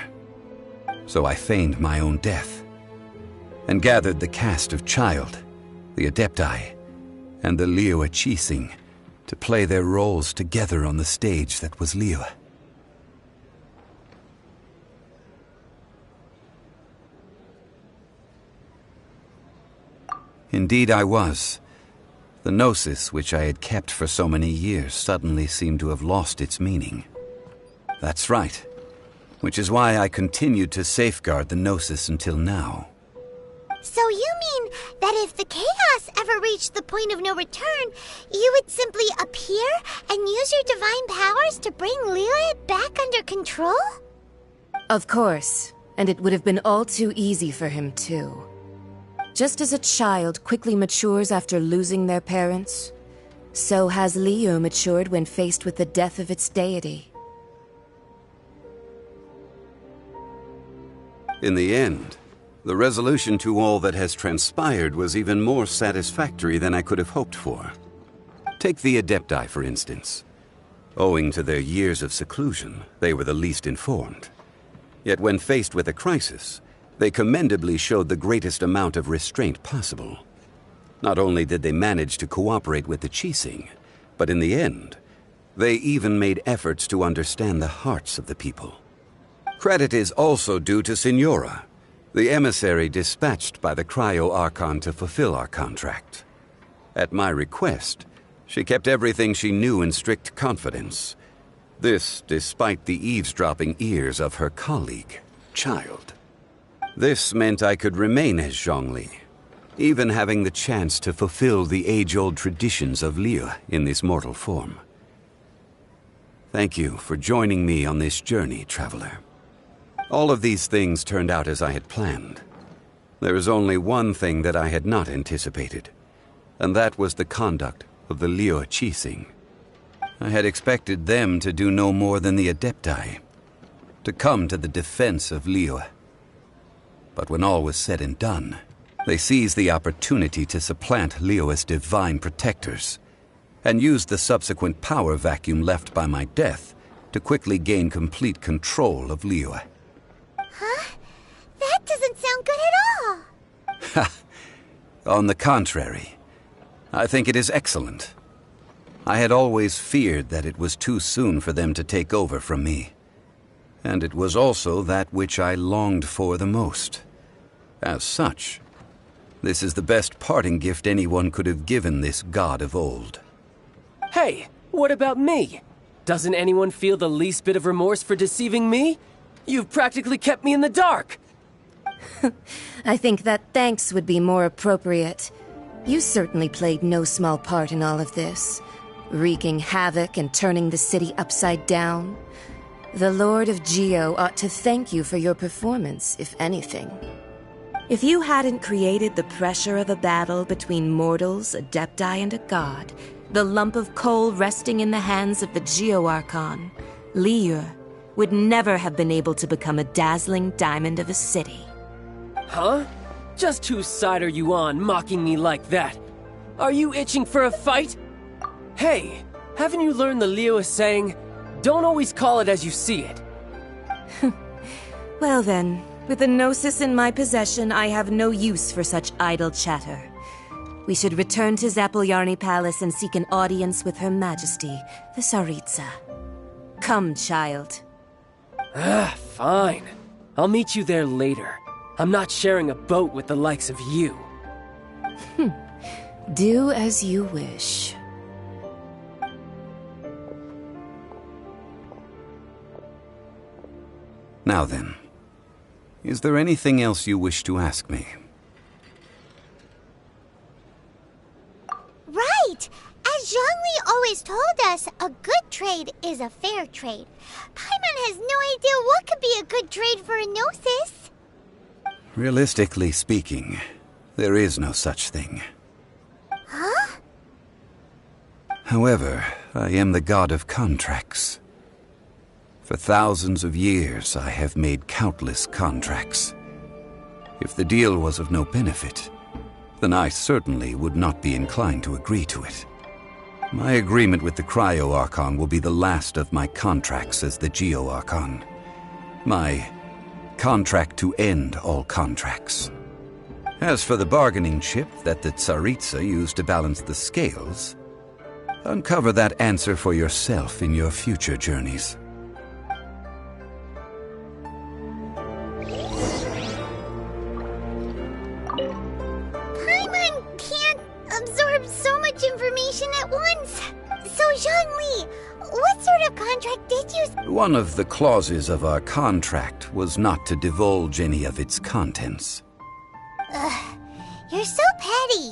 So I feigned my own death, and gathered the cast of Child, the Adepti, and the Liyue Qixing to play their roles together on the stage that was Liyue. Indeed I was. The gnosis which I had kept for so many years suddenly seemed to have lost its meaning. That's right, which is why I continued to safeguard the gnosis until now. So you mean that if the chaos ever reached the point of no return, you would simply appear and use your divine powers to bring Liyue back under control? Of course, and it would have been all too easy for him too. Just as a child quickly matures after losing their parents, so has Liyue matured when faced with the death of its deity. In the end, the resolution to all that has transpired was even more satisfactory than I could have hoped for. Take the Adepti, for instance. Owing to their years of seclusion, they were the least informed. Yet when faced with a crisis, they commendably showed the greatest amount of restraint possible. Not only did they manage to cooperate with the Qixing, but in the end, they even made efforts to understand the hearts of the people. Credit is also due to Signora, the emissary dispatched by the Cryo-Archon to fulfill our contract. At my request, she kept everything she knew in strict confidence. This despite the eavesdropping ears of her colleague, Child. This meant I could remain as Zhongli, even having the chance to fulfill the age-old traditions of Liyue in this mortal form. Thank you for joining me on this journey, Traveler. All of these things turned out as I had planned. There is only one thing that I had not anticipated, and that was the conduct of the Liyue Qixing. I had expected them to do no more than the Adepti, to come to the defense of Liyue. But when all was said and done, they seized the opportunity to supplant Liyue's divine protectors, and used the subsequent power vacuum left by my death to quickly gain complete control of Liyue. Huh? That doesn't sound good at all! On the contrary, I think it is excellent. I had always feared that it was too soon for them to take over from me. And it was also that which I longed for the most. As such, this is the best parting gift anyone could have given this god of old. Hey, what about me? Doesn't anyone feel the least bit of remorse for deceiving me? You've practically kept me in the dark! I think that thanks would be more appropriate. You certainly played no small part in all of this, wreaking havoc and turning the city upside down. The Lord of Geo ought to thank you for your performance, if anything. If you hadn't created the pressure of a battle between mortals, Adepti, and a god, the lump of coal resting in the hands of the Geo-Archon, Liyue, would never have been able to become a dazzling diamond of a city. Huh? Just whose side are you on, mocking me like that? Are you itching for a fight? Hey, haven't you learned the Liyue saying, don't always call it as you see it? Well then, with the Gnosis in my possession, I have no use for such idle chatter. We should return to Zapoljarny Palace and seek an audience with Her Majesty, the Tsaritsa. Come, child. Fine. I'll meet you there later. I'm not sharing a boat with the likes of you. Do as you wish. Now then, is there anything else you wish to ask me? Right! As Zhongli always told us, a good trade is a fair trade. Paimon has no idea what could be a good trade for a Gnosis. Realistically speaking, there is no such thing. Huh? However, I am the god of contracts. For thousands of years, I have made countless contracts. If the deal was of no benefit, then I certainly would not be inclined to agree to it. My agreement with the Cryo-Archon will be the last of my contracts as the Geo-Archon. My contract to end all contracts. As for the bargaining chip that the Tsaritsa used to balance the scales, uncover that answer for yourself in your future journeys. Paimon can't absorb so much information at once. So Zhongli, what sort of contract did you... One of the clauses of our contract was not to divulge any of its contents. Ugh, you're so petty.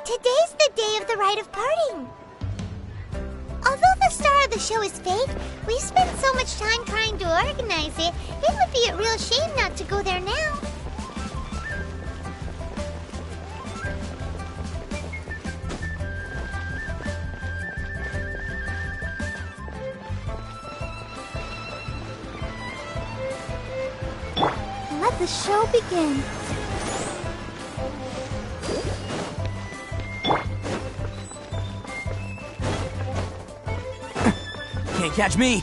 Today's the day of the rite of parting. Although the star of the show is fake, we've spent so much time trying to organize it, it would be a real shame not to go there now. Let the show begin. Can't catch me!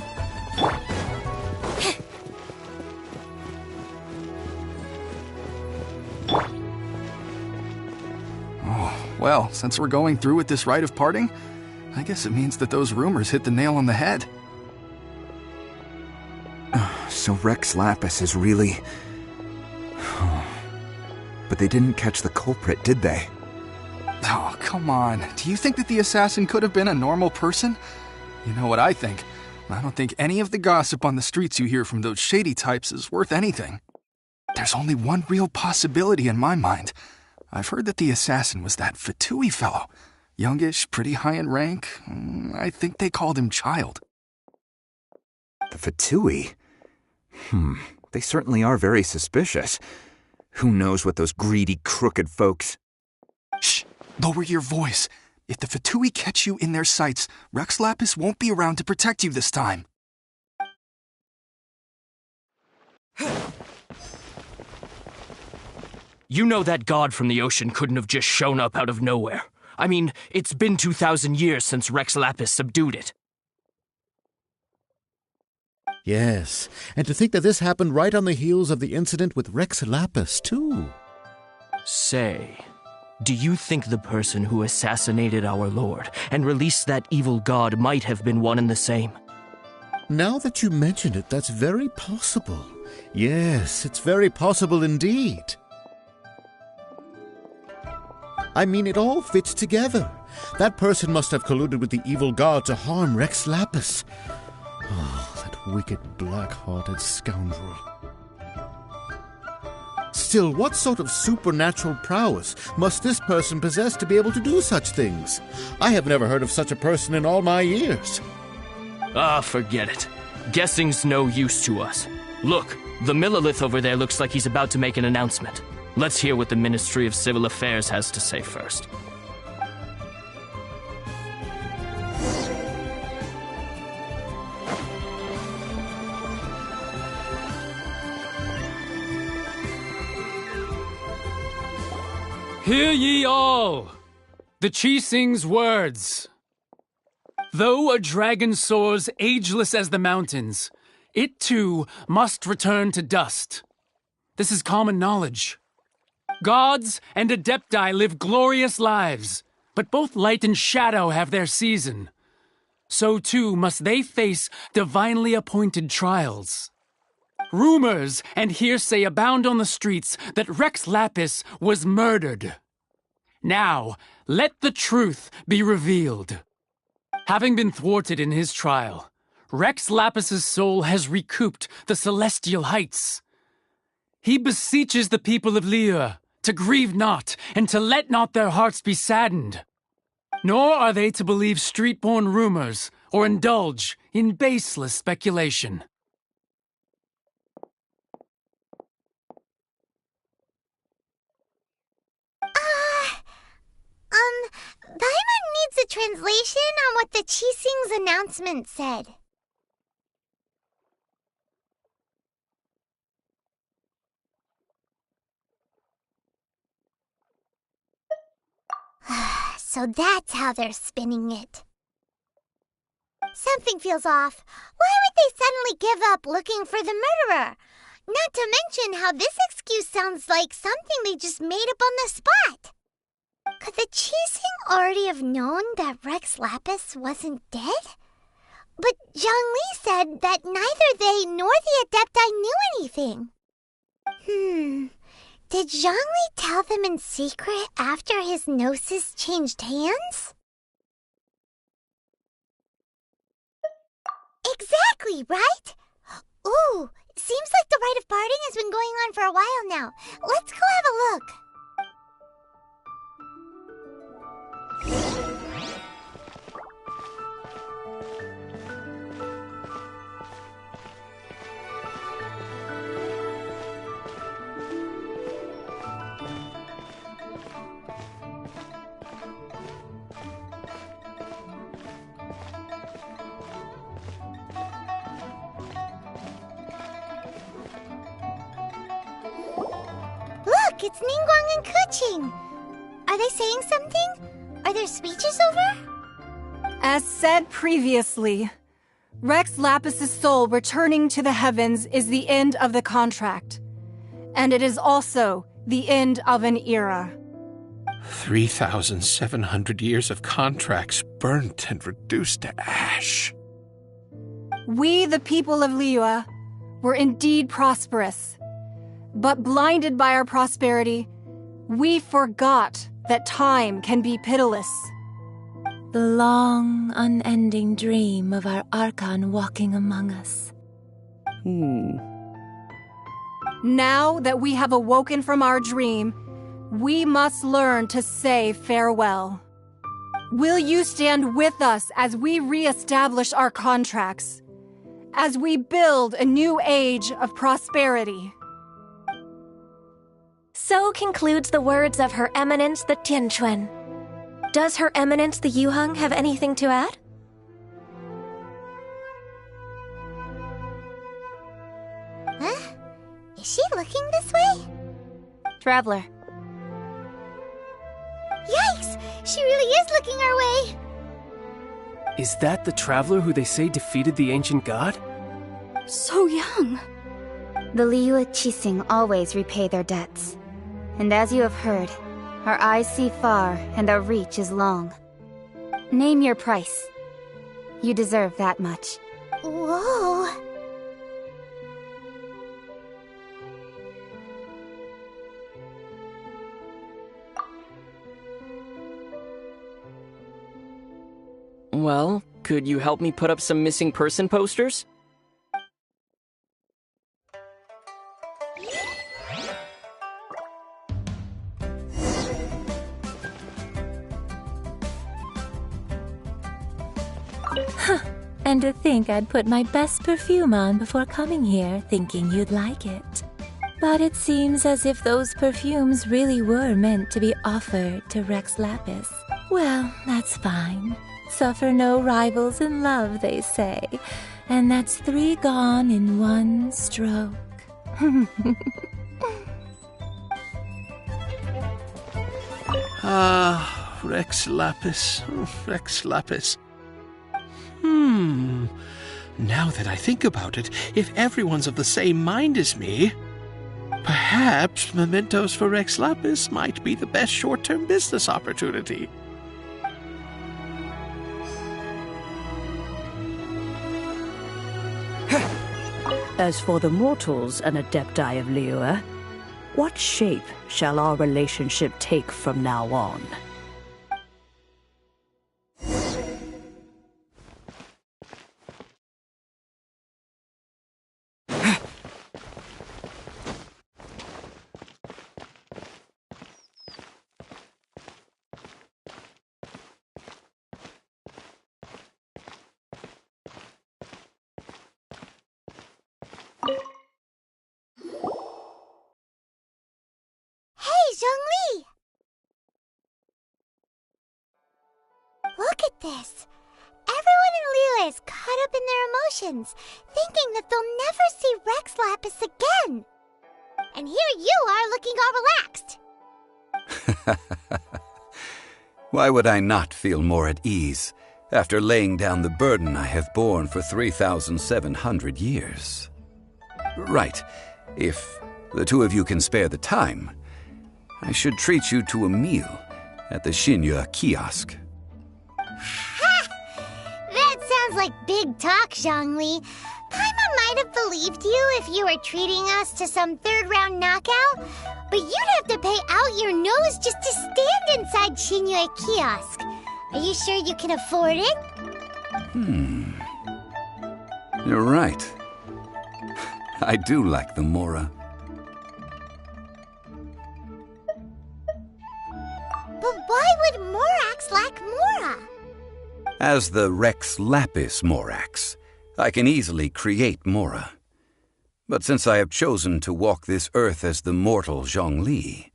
Oh, well, since we're going through with this rite of parting, I guess it means that those rumors hit the nail on the head. So Rex Lapis is really... But they didn't catch the culprit, did they? Oh, come on. Do you think that the assassin could have been a normal person? You know what I think? I don't think any of the gossip on the streets you hear from those shady types is worth anything. There's only one real possibility in my mind. I've heard that the assassin was that Fatui fellow. Youngish, pretty high in rank. I think they called him Child. The Fatui? They certainly are very suspicious. Who knows what those greedy, crooked folks... Shh! Lower your voice. If the Fatui catch you in their sights, Rex Lapis won't be around to protect you this time. You know that god from the ocean couldn't have just shown up out of nowhere. I mean, it's been 2,000 years since Rex Lapis subdued it. Yes, and to think that this happened right on the heels of the incident with Rex Lapis, too. Say, do you think the person who assassinated our lord and released that evil god might have been one and the same? Now that you mention it, that's very possible. Yes, it's very possible indeed. I mean, it all fits together. That person must have colluded with the evil god to harm Rex Lapis. Oh, that wicked, black-hearted scoundrel. Still, what sort of supernatural prowess must this person possess to be able to do such things? I have never heard of such a person in all my years. Ah, forget it. Guessing's no use to us. Look, the Millilith over there looks like he's about to make an announcement. Let's hear what the Ministry of Civil Affairs has to say first. Hear ye all! The Qixing's words. Though a dragon soars ageless as the mountains, it too must return to dust. This is common knowledge. Gods and Adepti live glorious lives, but both light and shadow have their season. So too must they face divinely appointed trials. Rumors and hearsay abound on the streets that Rex Lapis was murdered. Now, let the truth be revealed. Having been thwarted in his trial, Rex Lapis's soul has recouped the celestial heights. He beseeches the people of Liyue to grieve not and to let not their hearts be saddened. Nor are they to believe street-born rumors or indulge in baseless speculation. Paimon needs a translation on what the Qixing's announcement said. So that's how they're spinning it. Something feels off. Why would they suddenly give up looking for the murderer? Not to mention how this excuse sounds like something they just made up on the spot. Could the Qixing already have known that Rex Lapis wasn't dead? But Zhongli said that neither they nor the Adepti knew anything. Did Zhongli tell them in secret after his gnosis changed hands? Exactly, right? Ooh, seems like the rite of parting has been going on for a while now. Let's go have a look. Look, it's Ningguang and Keqing. Are they saying something? Are there speeches over? As said previously, Rex Lapis's soul returning to the heavens is the end of the contract. And it is also the end of an era. 3,700 years of contracts burnt and reduced to ash. We, the people of Liyue, were indeed prosperous. But blinded by our prosperity, we forgot that time can be pitiless. The long, unending dream of our Archon walking among us. Now that we have awoken from our dream, we must learn to say farewell. Will you stand with us as we re-establish our contracts? As we build a new age of prosperity? So concludes the words of Her Eminence the Tianquan. Does Her Eminence the Yuheng have anything to add? Huh? Is she looking this way? Traveler. Yikes! She really is looking our way! Is that the traveler who they say defeated the ancient god? So young. The Liyue Qixing always repay their debts. And as you have heard, our eyes see far and our reach is long. Name your price. You deserve that much. Whoa! Well, could you help me put up some missing person posters? And to think I'd put my best perfume on before coming here, thinking you'd like it. But it seems as if those perfumes really were meant to be offered to Rex Lapis. Well, that's fine. Suffer no rivals in love, they say. And that's 3 gone in 1 stroke. Rex Lapis. Rex Lapis. Now that I think about it, if everyone's of the same mind as me, perhaps mementos for Rex Lapis might be the best short-term business opportunity. As for the mortals and Adepti of Liyue, what shape shall our relationship take from now on? Zhongli! Look at this. Everyone in Liyue is caught up in their emotions, thinking that they'll never see Rex Lapis again. And here you are looking all relaxed. Why would I not feel more at ease after laying down the burden I have borne for 3,700 years? Right, if the two of you can spare the time, I should treat you to a meal at the Xinyue kiosk. Ha! That sounds like big talk, Zhongli. Paimon might have believed you if you were treating us to some third-round knockout, but you'd have to pay out your nose just to stand inside Xinyue kiosk. Are you sure you can afford it? You're right. I do like the Mora. But why would Morax lack Mora? As the Rex Lapis Morax, I can easily create Mora. But since I have chosen to walk this earth as the mortal Zhongli,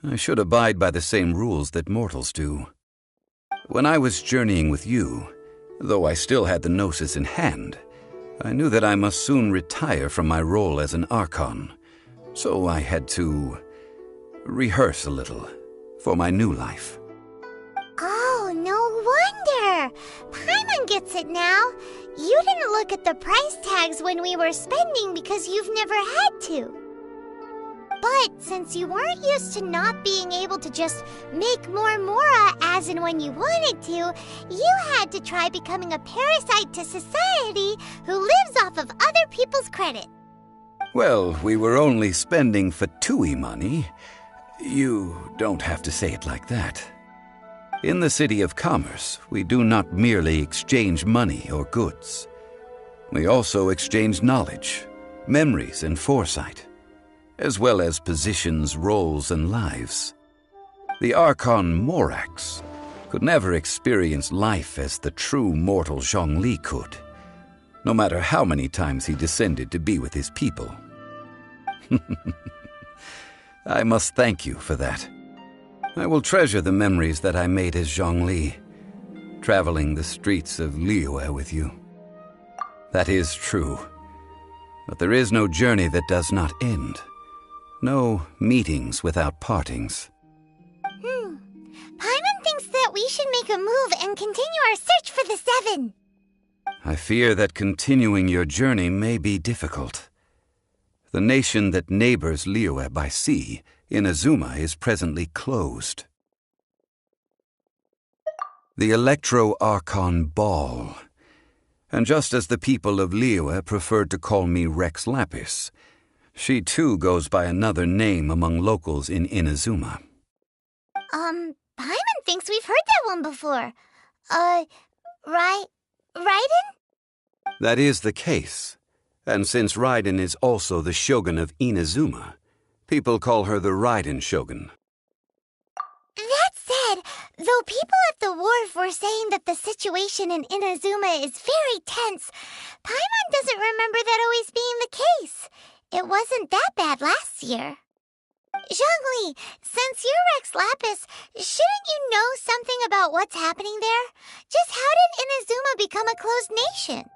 I should abide by the same rules that mortals do. When I was journeying with you, though I still had the Gnosis in hand, I knew that I must soon retire from my role as an Archon, so I had to rehearse a little for my new life. Oh, no wonder! Paimon gets it now. You didn't look at the price tags when we were spending because you've never had to. But since you weren't used to not being able to just make more Mora as and when you wanted to, you had to try becoming a parasite to society who lives off of other people's credit. Well, we were only spending Fatui money. You don't have to say it like that. In the City of Commerce, we do not merely exchange money or goods. We also exchange knowledge, memories, and foresight, as well as positions, roles, and lives. The Archon Morax could never experience life as the true mortal Zhongli could, no matter how many times he descended to be with his people. I must thank you for that. I will treasure the memories that I made as Zhongli, traveling the streets of Liyue with you. That is true, but there is no journey that does not end. No meetings without partings. Paimon thinks that we should make a move and continue our search for the Seven. I fear that continuing your journey may be difficult. The nation that neighbors Liyue by sea, Inazuma, is presently closed. The Electro-Archon Ball. And just as the people of Liyue preferred to call me Rex Lapis, she too goes by another name among locals in Inazuma. Paimon thinks we've heard that one before. Raiden? That is the case. And since Raiden is also the Shogun of Inazuma, people call her the Raiden Shogun. That said, though people at the wharf were saying that the situation in Inazuma is very tense, Paimon doesn't remember that always being the case. It wasn't that bad last year. Zhongli, since you're Rex Lapis, shouldn't you know something about what's happening there? Just how did Inazuma become a closed nation?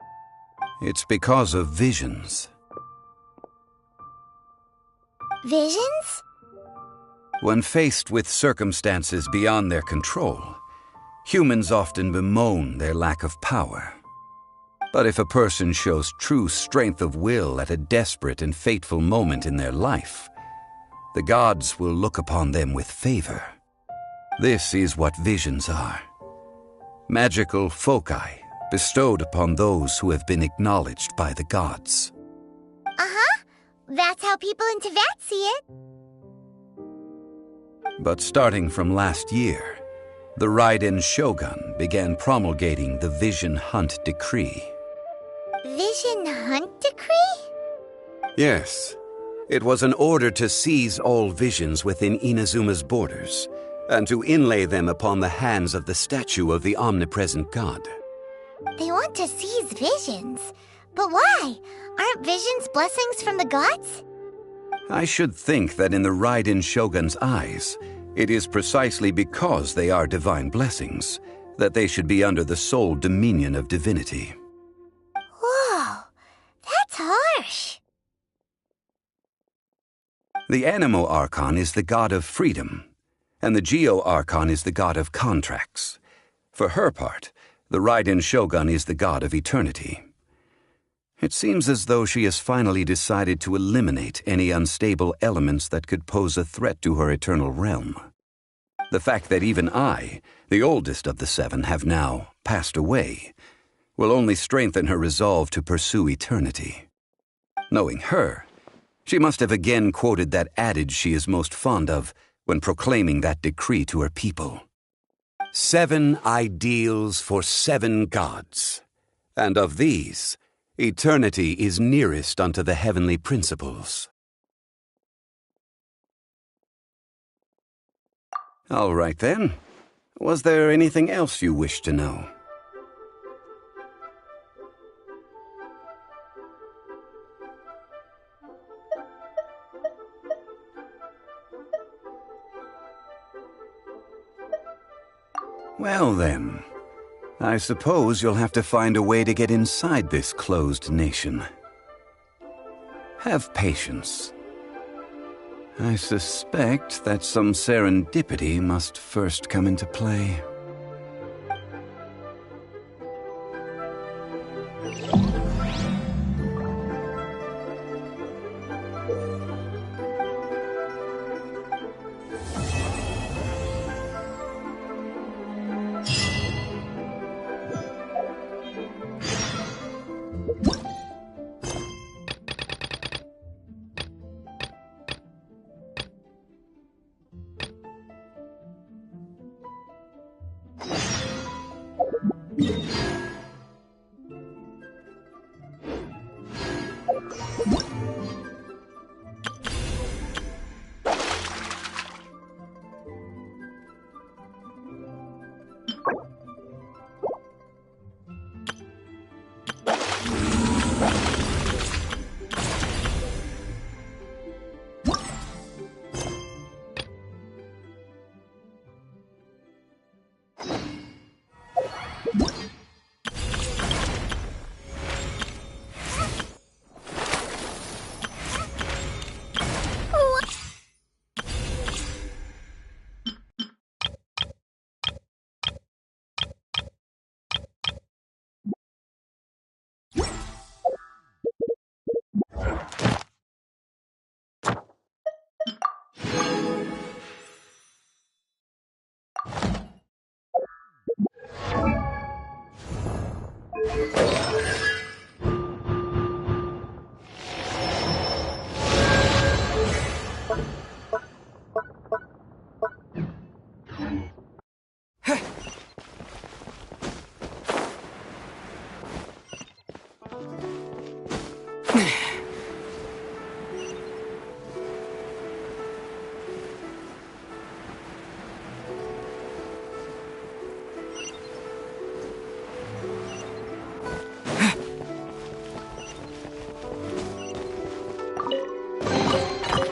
It's because of visions. Visions? When faced with circumstances beyond their control, humans often bemoan their lack of power. But if a person shows true strength of will at a desperate and fateful moment in their life, the gods will look upon them with favor. This is what visions are. Magical foci bestowed upon those who have been acknowledged by the gods. Uh-huh. That's how people in Teyvat see it. But starting from last year, the Raiden Shogun began promulgating the Vision Hunt Decree. Vision Hunt Decree? Yes. It was an order to seize all visions within Inazuma's borders, and to inlay them upon the hands of the statue of the omnipresent god. They want to seize visions. But why? Aren't visions blessings from the gods? I should think that in the Raiden Shogun's eyes, it is precisely because they are divine blessings that they should be under the sole dominion of divinity. Whoa, that's harsh. The Anemo Archon is the god of freedom, and the Geo Archon is the god of contracts. For her part, the Raiden Shogun is the god of eternity. It seems as though she has finally decided to eliminate any unstable elements that could pose a threat to her eternal realm. The fact that even I, the oldest of the seven, have now passed away, will only strengthen her resolve to pursue eternity. Knowing her, she must have again quoted that adage she is most fond of when proclaiming that decree to her people. 7 ideals for 7 gods, and of these, eternity is nearest unto the heavenly principles. All right then. Was there anything else you wished to know? Well then, I suppose you'll have to find a way to get inside this closed nation. Have patience. I suspect that some serendipity must first come into play.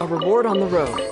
A reward on the road.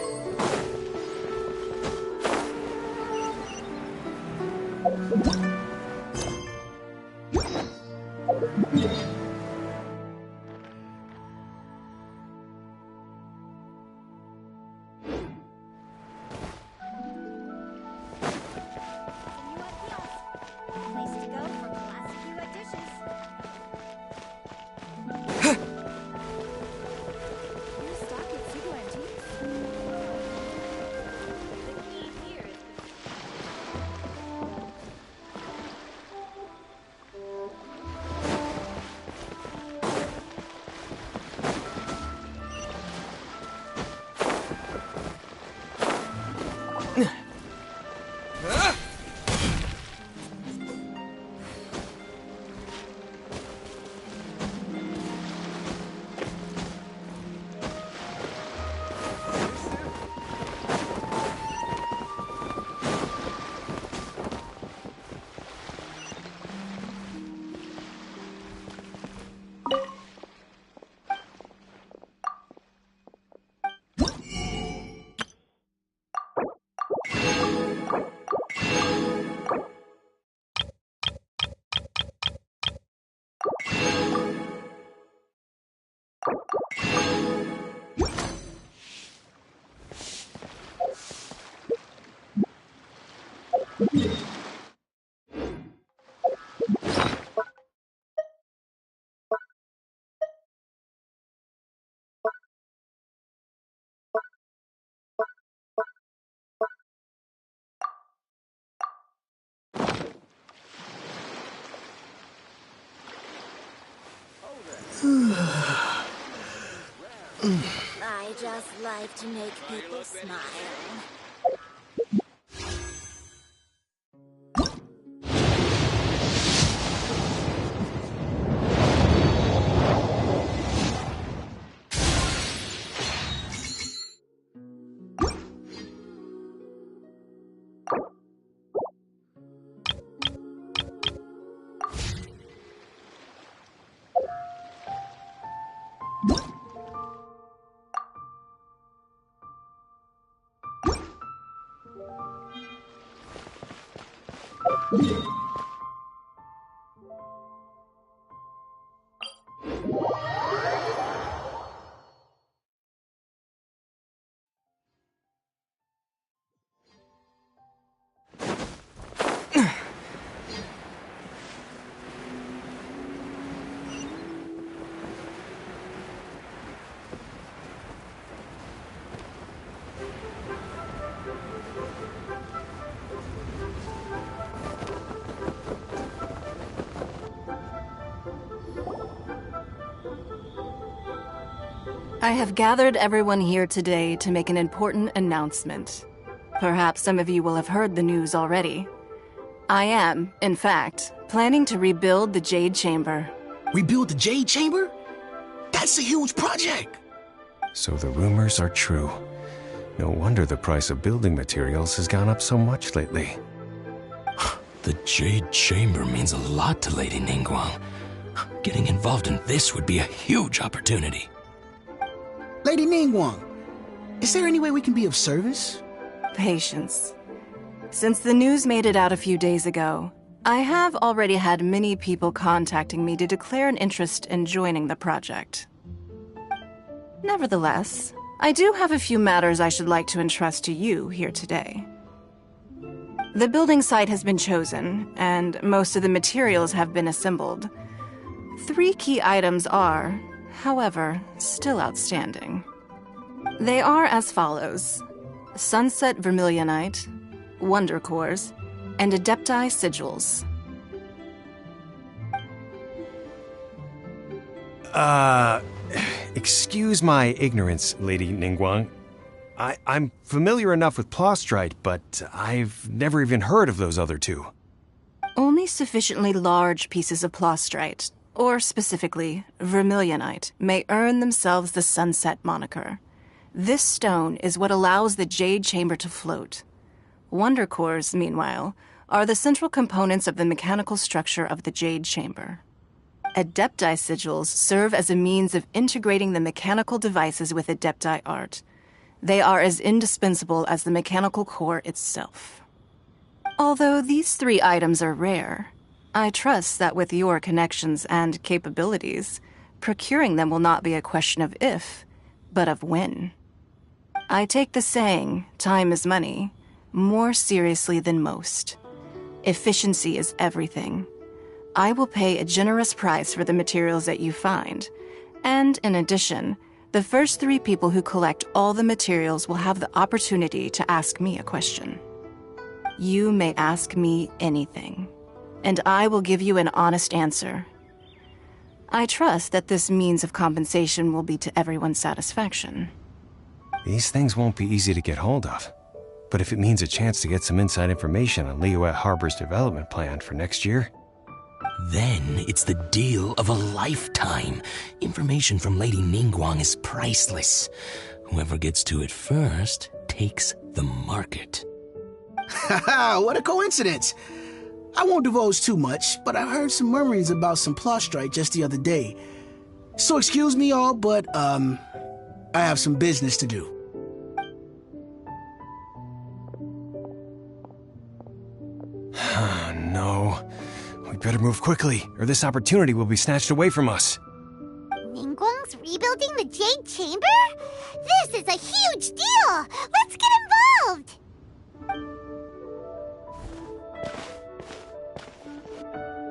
I just like to make people smile. I have gathered everyone here today to make an important announcement. Perhaps some of you will have heard the news already. I am, in fact, planning to rebuild the Jade Chamber. Rebuild the Jade Chamber? That's a huge project! So the rumors are true. No wonder the price of building materials has gone up so much lately. The Jade Chamber means a lot to Lady Ningguang. Getting involved in this would be a huge opportunity. Lady Ningguang, is there any way we can be of service? Patience. Since the news made it out a few days ago, I have already had many people contacting me to declare an interest in joining the project. Nevertheless, I do have a few matters I should like to entrust to you here today. The building site has been chosen, and most of the materials have been assembled. 3 key items are, however, still outstanding. They are as follows: Sunset Vermilionite, Wonder Cores, and Adepti Sigils. Excuse my ignorance, Lady Ningguang. I'm familiar enough with Plostrite, but I've never even heard of those other 2. Only sufficiently large pieces of Plostrite, or specifically Vermilionite, may earn themselves the Sunset moniker. This stone is what allows the Jade Chamber to float. Wonder Cores, meanwhile, are the central components of the mechanical structure of the Jade Chamber. Adepti Sigils serve as a means of integrating the mechanical devices with Adepti art. They are as indispensable as the mechanical core itself. Although these 3 items are rare, I trust that with your connections and capabilities, procuring them will not be a question of if, but of when. I take the saying, time is money, more seriously than most. Efficiency is everything. I will pay a generous price for the materials that you find, and in addition, the first 3 people who collect all the materials will have the opportunity to ask me a question. You may ask me anything, and I will give you an honest answer. I trust that this means of compensation will be to everyone's satisfaction. These things won't be easy to get hold of. But if it means a chance to get some inside information on Liyuet Harbor's development plan for next year... Then it's the deal of a lifetime. Information from Lady Ningguang is priceless. Whoever gets to it first takes the market. Haha, what a coincidence! I won't divulge too much, but I heard some murmurings about some Plostrite just the other day. So excuse me all, but, I have some business to do. No. We better move quickly, or this opportunity will be snatched away from us. Ningguang's rebuilding the Jade Jade Chamber? This is a huge deal! Let's get involved!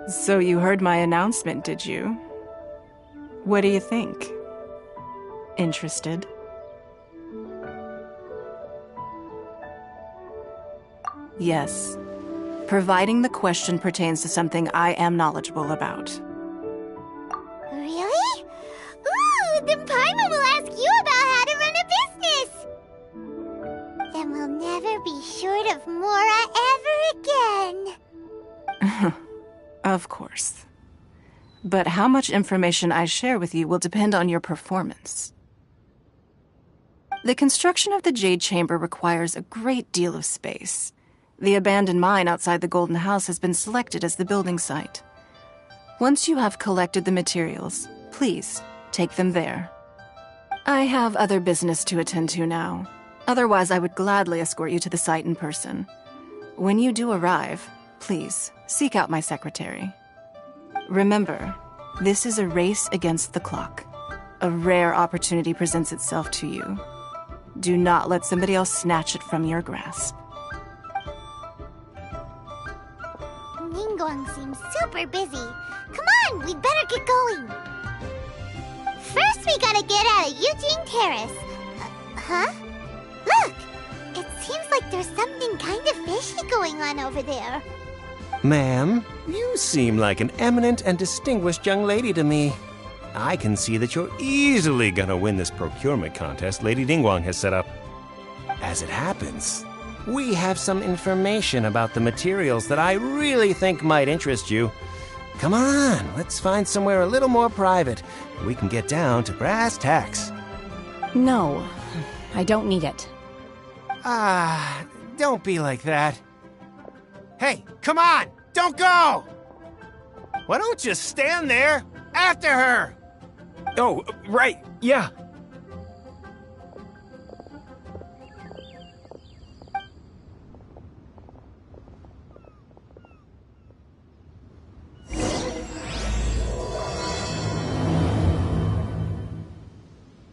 So you heard my announcement, did you? What do you think? Interested? Yes. Providing the question pertains to something I am knowledgeable about. Really? Ooh, then Paimon will ask you about how to run a business! Then we'll never be short of Mora ever again. Of course. But how much information I share with you will depend on your performance. The construction of the Jade Chamber requires a great deal of space. The abandoned mine outside the Golden House has been selected as the building site. Once you have collected the materials, please take them there. I have other business to attend to now. Otherwise, I would gladly escort you to the site in person. When you do arrive, please seek out my secretary. Remember, this is a race against the clock. A rare opportunity presents itself to you. Do not let somebody else snatch it from your grasp. Ningguang seems super busy. Come on, we'd better get going. First, we gotta get out of Eugene Terrace. Huh? Look! It seems like there's something kind of fishy going on over there. Ma'am, you seem like an eminent and distinguished young lady to me. I can see that you're easily gonna win this procurement contest Lady Ningguang has set up. As it happens, we have some information about the materials that I really think might interest you. Come on, let's find somewhere a little more private. We can get down to brass tacks. No, I don't need it. Don't be like that. Hey, come on! Don't go! Why don't you stand there? After her! Oh, right, yeah.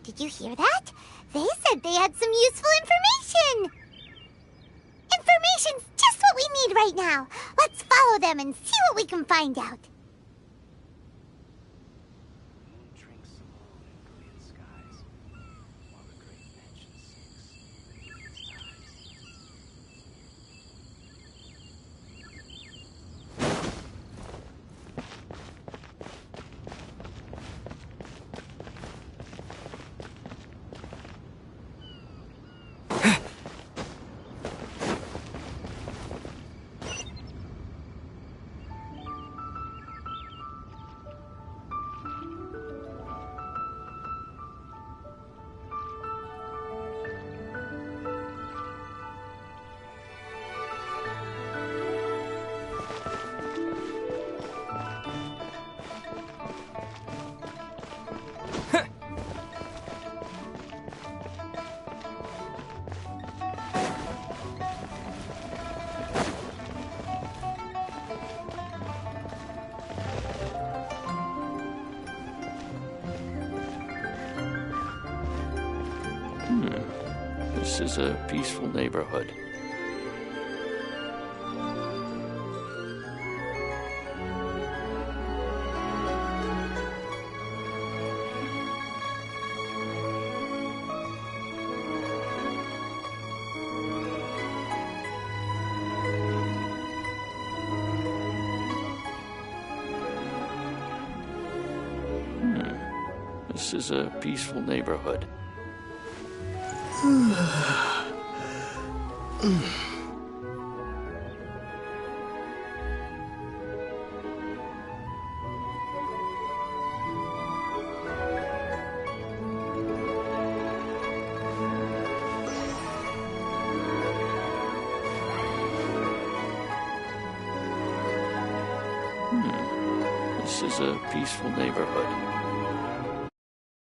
Did you hear that? They said they had some useful information! Information's just what we need right now. Let's follow them and see what we can find out. This is a peaceful neighborhood. This is a peaceful neighborhood. This is a peaceful neighborhood.